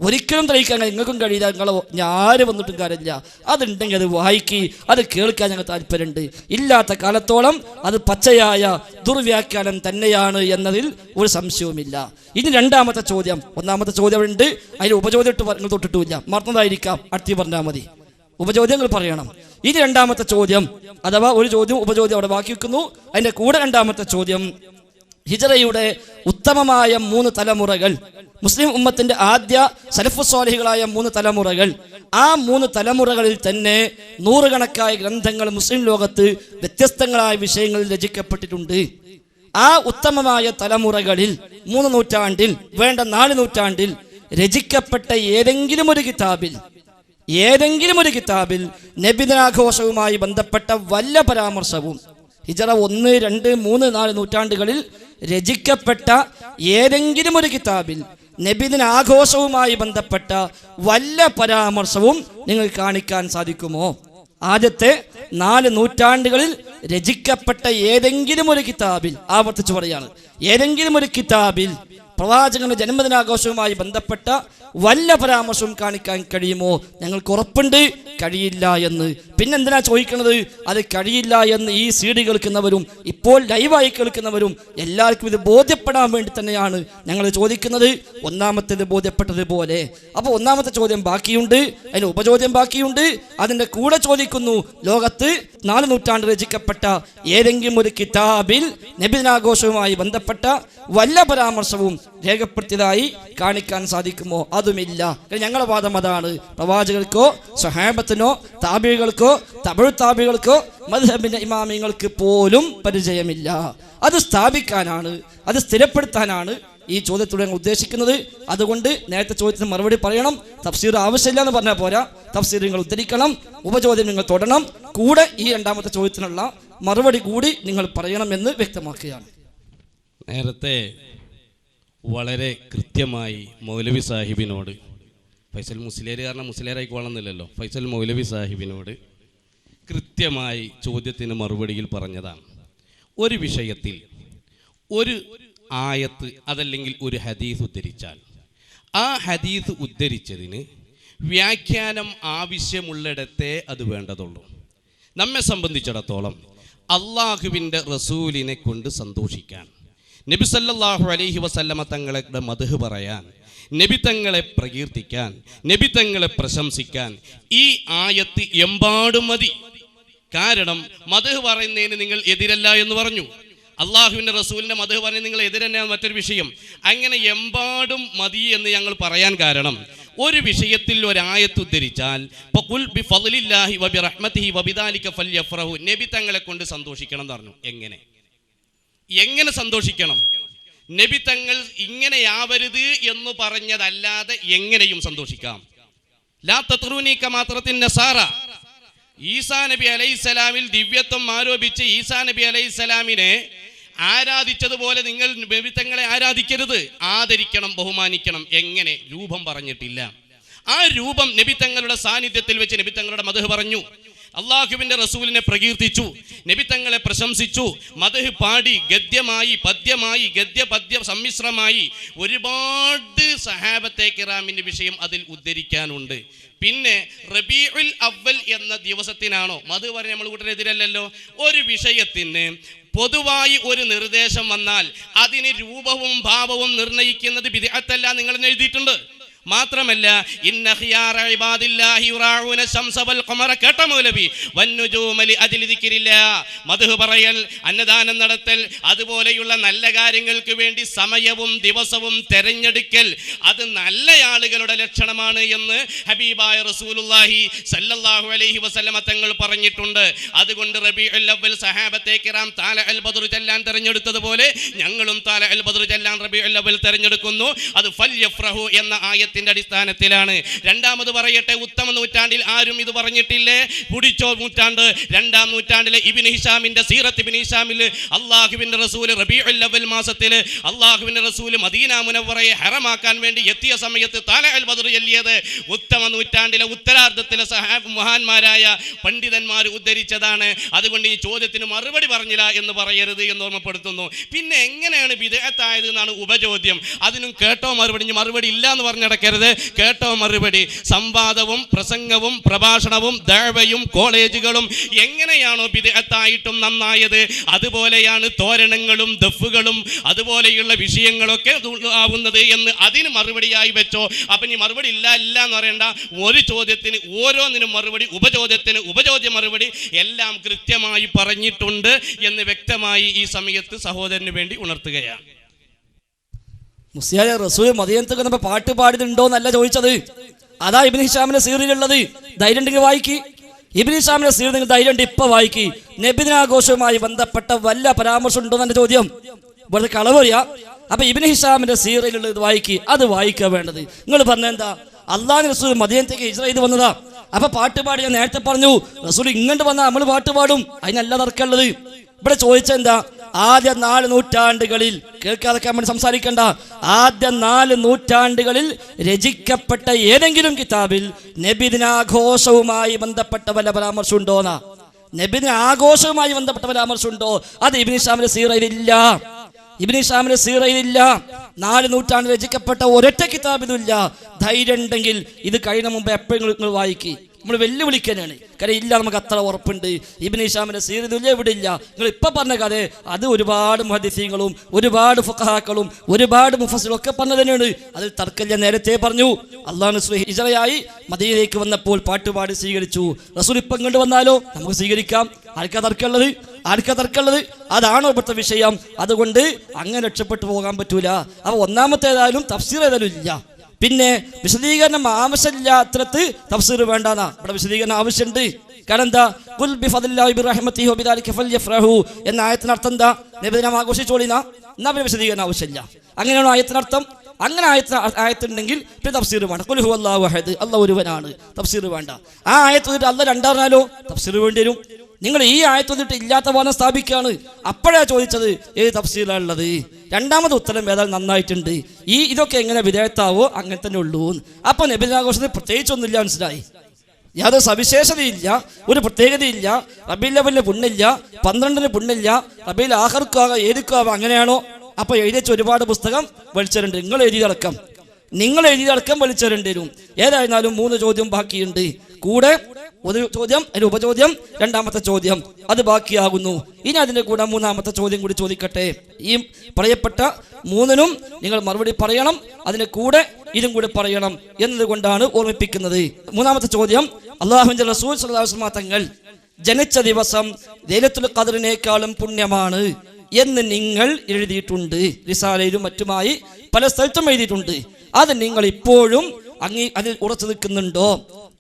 ഒരിക്കലും തെളിയിക്കാൻ നിങ്ങൾക്കും കഴിയില്ല, ആര് വന്നിട്ടും കാര്യമില്ല. അതുണ്ടെങ്കിൽ അത് വായിക്കി, അത് കേൾക്കാൻ ഞങ്ങൾ താല്പര്യമുണ്ട്. ഇല്ലാത്ത കാലത്തോളം അത് പച്ചയായ ദുർവ്യാഖ്യാനം തന്നെയാണ് എന്നതിൽ ഒരു സംശയവുമില്ല. ഇനി രണ്ടാമത്തെ ചോദ്യം, ഒന്നാമത്തെ ചോദ്യം ഉണ്ട്, അതിന് ഉപചോദ്യം നിങ്ങൾ തൊട്ടിട്ടുമില്ല, മറന്നതായിരിക്കാം, അടുത്ത് പറഞ്ഞാൽ മതി. ഉപചോദ്യങ്ങൾ പറയണം. ഇനി രണ്ടാമത്തെ ചോദ്യം, അഥവാ ഒരു ചോദ്യം ഉപചോദ്യം അവിടെ ബാക്കി വെക്കുന്നു. അതിൻ്റെ കൂടെ രണ്ടാമത്തെ ചോദ്യം, ഹിജ്റയുടെ ഉത്തമമായ 3 തലമുറകൾ, മുസ്ലിം ഉമ്മത്തിന്റെ ആദ്യ സലഫു സ്വാലിഹികളായ 3 തലമുറകൾ, ആ 3 തലമുറകളിൽ തന്നെ 100 കണക്കായ ഗ്രന്ഥങ്ങൾ മുസ്ലിം ലോകത്ത് വ്യത്യസ്തങ്ങളായ വിഷയങ്ങളിൽ രചിക്കപ്പെട്ടിട്ടുണ്ട്. ആ ഉത്തമമായ തലമുറകളിൽ 3 നൂറ്റാണ്ടിൽ വേണ്ട 4 നൂറ്റാണ്ടിൽ രചിക്കപ്പെട്ട ഏതെങ്കിലും ഒരു കിതാബിൽ നബിദിനാഘോഷവുമായി ബന്ധപ്പെട്ട വല്ല പരാമർശവും ഹിജ്റ 1, 2, 3, 4 നൂറ്റാണ്ടുകളിൽ രചിക്കപ്പെട്ട ഏതെങ്കിലും ഒരു കിതാബിൽ നബിദിനാഘോഷവുമായി ബന്ധപ്പെട്ട വല്ല പരാമർശവും നിങ്ങൾ കാണിക്കാൻ സാധിക്കുമോ? ആദ്യത്തെ 4 നൂറ്റാണ്ടുകളിൽ രചിക്കപ്പെട്ട ഏതെങ്കിലും ഒരു കിതാബിൽ, ആവർത്തിച്ച് പറയാണ്, ഏതെങ്കിലും ഒരു കിതാബിൽ പ്രവാചകന്റെ ജന്മദിനാഘോഷവുമായി ബന്ധപ്പെട്ട വല്ല പരാമർശവും കാണിക്കാൻ കഴിയുമോ? ഞങ്ങൾക്ക് ഉറപ്പുണ്ട് കഴിയില്ല എന്ന്. പിന്നെന്തിനാ ചോദിക്കുന്നത്? അത് കഴിയില്ല എന്ന് ഈ CD കേൾക്കുന്നവരും ഇപ്പോൾ ലൈവായി കേൾക്കുന്നവരും എല്ലാവർക്കും ഇത് ബോധ്യപ്പെടാൻ വേണ്ടി തന്നെയാണ് ഞങ്ങൾ ചോദിക്കുന്നത്. ഒന്നാമത്തേത് ബോധ്യപ്പെട്ടതുപോലെ. അപ്പോൾ ഒന്നാമത്തെ ചോദ്യം ബാക്കിയുണ്ട്, അതിന് ഉപചോദ്യം ബാക്കിയുണ്ട്. അതിൻ്റെ കൂടെ ചോദിക്കുന്നു, ലോകത്ത് 4 നൂറ്റാണ്ട് രചിക്കപ്പെട്ട ഏതെങ്കിലും ഒരു കിതാബിൽ നബിദിനാഘോഷവുമായി ബന്ധപ്പെട്ട വല്ല പരാമർശവും രേഖപ്പെടുത്തിയതായി കാണിക്കാൻ സാധിക്കുമോ? അതുമില്ല. ഞങ്ങളുടെ വാദം അതാണ്. പ്രവാചകർക്കോ സ്വഹാബത്തിനോ താബികൾക്കോ തബഉ താബികൾക്കോ മദ്ഹബിന്റെ ഇമാമിങ്ങൾക്ക് പോലും പരിചയമില്ല. അത് സ്ഥാപിക്കാനാണ്, അത് സ്ഥിരപ്പെടുത്താനാണ് ഈ ചോദ്യത്തോടെ ഞങ്ങൾ ഉദ്ദേശിക്കുന്നത്. അതുകൊണ്ട് നേരത്തെ ചോദ്യത്തിന് മറുപടി പറയണം. തഫ്സീർ ആവശ്യമില്ല എന്ന് പറഞ്ഞാൽ പോരാ, തഫ്സീർ നിങ്ങൾ ഉദ്ധരിക്കണം, ഉപചോദ്യം നിങ്ങൾ തൊടണം, കൂടെ ഈ രണ്ടാമത്തെ ചോദ്യത്തിനുള്ള മറുപടി കൂടി നിങ്ങൾ പറയണമെന്ന് വ്യക്തമാക്കുകയാണ്. നേരത്തെ വളരെ കൃത്യമായി മൗലവി സാഹിബിനോട്, ഫൈസൽ മുസ്ലിയാർ കാരണം മുസ്ലിയാരായി കൊള്ളുന്നില്ലല്ലോ, ഫൈസൽ മൗലവി സാഹിബിനോട് കൃത്യമായി ചോദ്യത്തിന് മറുപടിയിൽ പറഞ്ഞതാണ്. ഒരു വിഷയത്തിൽ ഒരു ആയത്ത് അതല്ലെങ്കിൽ ഒരു ഹദീസ് ഉദ്ധരിച്ചാൽ ആ ഹദീസ് ഉദ്ധരിച്ചതിന് വ്യാഖ്യാനം ആവശ്യമുള്ളിടത്തേ അത് വേണ്ടതുള്ളൂ. നമ്മെ സംബന്ധിച്ചിടത്തോളം അള്ളാഹുവിൻ്റെ റസൂലിനെ കൊണ്ട് സന്തോഷിക്കാൻ, നബി സല്ലല്ലാഹു അലൈഹി വസല്ലമ തങ്ങളുടെ മദ്ഹ് പറയാൻ, നബി തങ്ങളെ പ്രകീർത്തിക്കാൻ, നബി തങ്ങളെ പ്രശംസിക്കാൻ ഈ ആയത്ത് എമ്പാടും മതി. കാരണം മദ്ഹ് പറയുന്നതിന് നിങ്ങൾ എതിരല്ല എന്ന് പറഞ്ഞു, അള്ളാഹുവിൻ്റെ റസൂലിൻ്റെ മദ്ഹ് പറയുന്നത് നിങ്ങൾ എതിരെന്നാണ് മറ്റൊരു വിഷയം. അങ്ങനെ എമ്പാടും മതി എന്ന് ഞങ്ങൾ പറയാൻ കാരണം, ഒരു വിഷയത്തിൽ ഒരായത്ത് ഉദ്ധരിച്ചാൽ ഫഖുൽ ബിഫദ്ലില്ലാഹി വബിറഹ്മതിഹി വബിദാലിക ഫൽയഫ്റഹു, നബി തങ്ങളെ കൊണ്ട് സന്തോഷിക്കണം എന്ന് പറഞ്ഞു. എങ്ങനെ സന്തോഷിക്കണം? നബി തങ്ങൾ ഇങ്ങനെയാവരുത് എന്ന് പറഞ്ഞതല്ലാതെ എങ്ങനെയും സന്തോഷിക്കാം. ലാ തത്റൂനി കമാ തറത്തിൻ നസാറ, ഈസാ നബി അലൈഹിസ്സലാമിൽ ദിവ്യത്വം ആരോപിച്ച് ഈസാ നബി അലൈഹിസ്സലാമിനെ ആരാധിച്ചതുപോലെ നിങ്ങൾ നബി തങ്ങളെ ആരാധിക്കരുത്, ആദരിക്കണം, ബഹുമാനിക്കണം. എങ്ങനെ? രൂപം പറഞ്ഞിട്ടില്ല. ആ രൂപം നബി തങ്ങളുടെ സാന്നിധ്യത്തിൽ വെച്ച് നബി തങ്ങളുടെ മദ്ഹ് പറഞ്ഞു, അള്ളാഹുവിൻ്റെ റസൂലിനെ പ്രകീർത്തിച്ചു, നബി തങ്ങളെ പ്രശംസിച്ചു, മദ്ഹ് പാടി, ഗദ്യമായി പദ്യമായി ഗദ്യപദ്യ സമ്മിശ്രമായി ഒരുപാട് സഹാബത്തെ കിറാമിൻ്റെ വിഷയം അതിൽ ഉദ്ധരിക്കാനുണ്ട്. പിന്നെ റബീഉൽ അവ്വൽ എന്ന ദിവസത്തിനാണോ മദ്ഹ് പറഞ്ഞ നമ്മൾ കൂട്ടരെതിരല്ലല്ലോ. ഒരു വിഷയത്തിന് പൊതുവായി ഒരു നിർദ്ദേശം വന്നാൽ അതിന് രൂപവും ഭാവവും നിർണയിക്കുന്നത് ബിദ്അത്തല്ല, നിങ്ങൾ എഴുതിയിട്ടുണ്ട്. മാത്രമല്ല ഇന്ന ഖിയാറ ഇബാദില്ലാഹി യുറാഊന ശംസ വൽ ഖമറ, കേട്ട മൗലവി, വന്നുജൂമ ലിഅജ്ലി ദിക്രില്ലാഹ്, മദ്ഹ് പറയൽ, അന്നദാനം നടത്തൽ, അതുപോലെയുള്ള നല്ല കാര്യങ്ങൾക്ക് വേണ്ടി സമയവും ദിവസവും തെരഞ്ഞെടുക്കൽ അത് നല്ല ആളുകളുടെ ലക്ഷണമാണ് എന്ന് ഹബീബായ റസൂലുള്ളാഹി സല്ലല്ലാഹു അലൈഹി വസല്ലമ തങ്ങൾ പറഞ്ഞിട്ടുണ്ട്. അതുകൊണ്ട് റബീഉൽ അവ്വൽ സഹാബത്തെ കിറാം താലഅൽ ബദ്ർ ചെല്ലാൻ തെരഞ്ഞെടുത്തതുപോലെ ഞങ്ങളും താലഅൽ ബദ്ർ ചെല്ലാൻ റബീഉൽ അവ്വൽ തെരഞ്ഞെടുക്കുന്നു. അത് ഫൽയഫ്റഹു എന്ന ആയത്തിൽ ആയത്തിന്റെ അടിസ്ഥാനത്തിലാണ്. രണ്ടാമത് പറയട്ടെ, ഉത്തമ നൂറ്റാണ്ടിൽ ആരും ഇത് പറഞ്ഞിട്ടില്ലേ? പുടിച്ചോ നൂറ്റാണ്ട്, 2-ാം നൂറ്റാണ്ടിലെ ഇബ്നു ഹിഷാമിന്റെ സീറത്ത് ഇബ്നു ഹിഷാമിൽ അള്ളാഹുവിന്റെ റസൂൽ റബീഉൽ അവ്വൽ മാസത്തിൽ അള്ളാഹുവിന്റെ റസൂൽ മദീന മുനവ്വറയെ ഹറമാക്കാൻ വേണ്ടി എത്തിയ സമയത്ത് താലഅൽ ബദ്ർ ചൊല്ലിയത് ഉത്തമ നൂറ്റാണ്ടിലെ ഉത്തരാർദ്ധത്തിലെ മഹാന്മാരായ പണ്ഡിതന്മാർ ഉദ്ധരിച്ചതാണ്. അതുകൊണ്ട് ഈ ചോദ്യത്തിന് മറുപടി പറഞ്ഞില്ല എന്ന് പറയരുത് എന്ന് ഓർമ്മപ്പെടുത്തുന്നു. പിന്നെ എങ്ങനെയാണ് ബിദ്അത്തായത് എന്നാണ് ഉപചോദ്യം. അതിനും കേട്ടോ മറുപടി, മറുപടി ഇല്ല എന്ന് പറഞ്ഞടക്കരുത്. കേട്ടോ മറുപടി. സംവാദവും പ്രസംഗവും പ്രഭാഷണവും ദഅവയും കോളേജുകളും എങ്ങനെയാണോ ബിദ്അത്തായിട്ടും നന്നായത്, അതുപോലെയാണ് തോരണങ്ങളും ദഫുകളും അതുപോലെയുള്ള വിഷയങ്ങളൊക്കെ ആവുന്നത് എന്ന് അതിന് മറുപടിയായി വെച്ചോ. അപ്പം ഈ മറുപടി ഇല്ല എന്ന് പറയേണ്ട. ഒരു ചോദ്യത്തിന് ഓരോന്നിനും മറുപടി, ഉപചോദ്യത്തിന് ഉപചോദ്യ മറുപടി എല്ലാം കൃത്യമായി പറഞ്ഞിട്ടുണ്ട് എന്ന് വ്യക്തമായി ഈ സമയത്ത് സഹോദരന് വേണ്ടി ഉണർത്തുകയാണ്. മുസ്ലിയാരെ റസൂൽ മദീനത്തേക്ക് നമ്മൾ പാട്ട് പാടിയിട്ടുണ്ടോ എന്നല്ല ചോദിച്ചത്. അതാ ഇബ്നു ഹിഷാമിന്റെ സീറിലുള്ളത്. ധൈര്യം ഉണ്ടെങ്കിൽ വായിക്കി. ഇബ്നു ഹിഷാമിന്റെ സീറിൽ നിങ്ങൾ ധൈര്യം ഉണ്ട് ഇപ്പൊ വായിക്കി. നബിദിനാഘോഷവുമായി ബന്ധപ്പെട്ട വല്ല പരാമർശം ഉണ്ടോ എന്നെ ചോദ്യം. വെറുതെ കളവറിയാ. അപ്പൊ ഇബ്നു ഹിഷാമിന്റെ സീറിലുള്ളത് വായിക്കി. അത് വായിക്കുക വേണ്ടത്. നിങ്ങൾ പറഞ്ഞെന്താ? അള്ളാഹു റസൂൽ മദീനത്തേക്ക് ഹിജ്റ ചെയ്ത് വന്നതാ. അപ്പൊ പാട്ട് പാടി ഞാൻ നേരത്തെ പറഞ്ഞു. റസൂൽ ഇങ്ങോട്ട് വന്നാൽ നമ്മൾ പാട്ട് പാടും. അതിനല്ല തർക്കമുള്ളത്. ഇവിടെ ചോദിച്ചെന്താ? ആദ്യ 4 നൂറ്റാണ്ടുകളിൽ കേൾക്കാതൊക്കെ നമ്മൾ സംസാരിക്കണ്ട. ആദ്യ 4 നൂറ്റാണ്ടുകളിൽ രചിക്കപ്പെട്ട ഏതെങ്കിലും കിതാബിൽ നബിദിനാഘോഷവുമായി ബന്ധപ്പെട്ട വല്ല പരാമർശം ഉണ്ടോന്നാ? നബിദിന ആഘോഷവുമായി ബന്ധപ്പെട്ട പരാമർശം ഉണ്ടോ? അത് ഇബ്നു ഹിഷാമിന്റെ സീറയിലില്ല. ഇബ്നു ഹിഷാമിന്റെ സീറയിലില്ല. 4 നൂറ്റാണ്ട് രചിക്കപ്പെട്ട ഒരൊറ്റ കിതാബിലുമില്ല. ധൈര്യം ഉണ്ടെങ്കിൽ ഇത് കഴിഞ്ഞ മുമ്പ് എപ്പോഴും നിങ്ങൾ വായിക്കി. നമ്മൾ വെല്ലുവിളിക്കാനാണ്. കാര്യം ഇല്ല, നമുക്ക് അത്ര ഉറപ്പുണ്ട്. ഇബ്നു ഹിഷാമിന്റെ സീറയിലില്ല, ഇവിടെ ഇല്ല. നിങ്ങൾ ഇപ്പം പറഞ്ഞ കഥ അത് ഒരുപാട് മുഹദ്ദിസീങ്ങളും ഒരുപാട് ഫുഖഹാക്കളും ഒരുപാട് മുഫസ്സിലും ഒക്കെ പറഞ്ഞു തന്നെയാണ്. അതിൽ തർക്കമില്ല. നേരത്തെ പറഞ്ഞു അള്ളാഹു റസൂൽ ഹിജ്റയായി മദീനയിലേക്ക് വന്നപ്പോൾ പാട്ടുപാടി സ്വീകരിച്ചു. റസൂൽ ഇപ്പം ഇങ്ങോട്ട് വന്നാലോ നമുക്ക് സ്വീകരിക്കാം. ആർക്കാ തർക്കമുള്ളത്? അതാണോ ഇവിടുത്തെ വിഷയം? അതുകൊണ്ട് അങ്ങനെ രക്ഷപ്പെട്ടു പോകാൻ പറ്റൂല. അപ്പോൾ ഒന്നാമത്തേതായാലും തഫ്സീർ ഏതായാലും ഇല്ല. പിന്നെ വിശദീകരണം ആവശ്യമില്ലാത്തത് തഫ്സീർ വേണ്ടാന്നാ. ഇവിടെ വിശദീകരണം ആവശ്യമുണ്ട്. കാരണം എന്താ? ഖുൽ ബിഫദ്ലില്ലാഹി ബിറഹ്മതിഹി വബിദാലിക ഫൽയഫ്റഹു എന്ന ആയത്തിന് അർത്ഥം എന്താ? നബിദിനം ആഘോഷിച്ചോളിനാ. എന്നാ പിന്നെ വിശദീകരണം ആവശ്യമില്ല. അങ്ങനെയാണോ ആയത്തിനർത്ഥം? അങ്ങനെ ആയത്തുണ്ടെങ്കിൽ പിന്നെ തഫ്സീർ വേണ്ട. ഖുൽ ഹുവല്ലാഹു അഹദ്, അല്ലാഹു ഒരുവനാണ്. തഫ്സീർ വേണ്ട. ആ ആയത്ത് വന്നിട്ട് അല്ലാഹ് രണ്ടാറിനാലോ തഫ്സീർ വേണ്ടി വരും. നിങ്ങൾ ഈ ആയത്ത് വന്നിട്ട് ഇല്ലാത്ത വാദം സ്ഥാപിക്കുകയാണ്. അപ്പോഴാ ചോദിച്ചത് ഏത് തഫ്സീലാണ് ഉള്ളത്. രണ്ടാമത് ഉത്തരം ഏതായാലും നന്നായിട്ടുണ്ട്. ഇതൊക്കെ എങ്ങനെ വിധേയത്താവോ അങ്ങനെ തന്നെ ഉള്ളൂ. അപ്പൊ നബിദിനാഘോഷത്തിന് പ്രത്യേകിച്ചൊന്നുമില്ല. മനസ്സിലായി? യാതൊരു സവിശേഷതയില്ല, ഒരു പ്രത്യേകതയില്ല. റബീഉൽ അവ്വലിന് പുണ്ണില്ല, 12-ന് പുണ്ണില്ല, റബീഉൽ ആഖിർക്കാവാം ഏതിക്കാവാം. അങ്ങനെയാണോ? അപ്പൊ എഴുതി വെച്ച ഒരുപാട് പുസ്തകം വലിച്ചേരേണ്ടി. നിങ്ങൾ എഴുതിയടക്കം വലിച്ചേരേണ്ടി വരും. ഏതായിരുന്നാലും 3 ചോദ്യം ബാക്കിയുണ്ട്. കൂടെ ഒരു ചോദ്യം, അതിന് ഉപചോദ്യം, രണ്ടാമത്തെ ചോദ്യം അത് ബാക്കിയാകുന്നു. ഇനി അതിൻ്റെ കൂടെ 3-ാമത്തെ ചോദ്യം കൂടി ചോദിക്കട്ടെ. ഈ പറയപ്പെട്ട 3-നും നിങ്ങൾ മറുപടി പറയണം. അതിന് കൂടെ ഇതും കൂടി പറയണം എന്നതുകൊണ്ടാണ് ഓർമ്മിപ്പിക്കുന്നത്. 3-ാമത്തെ ചോദ്യം, അല്ലാഹുവിന്റെ റസൂൽ സ്വല്ലല്ലാഹു അലൈഹി വസല്ലം തങ്ങൾ ജനിച്ച ദിവസം ലൈലത്തുൽ ഖദ്റിനേക്കാളും പുണ്യമാണ് എന്ന് നിങ്ങൾ എഴുതിയിട്ടുണ്ട്. റിസാലയിലും മറ്റുമായി പല സ്ഥലത്തും എഴുതിയിട്ടുണ്ട്. അത് നിങ്ങൾ ഇപ്പോഴും അതിൽ ഉറച്ചു നിൽക്കുന്നുണ്ടോ?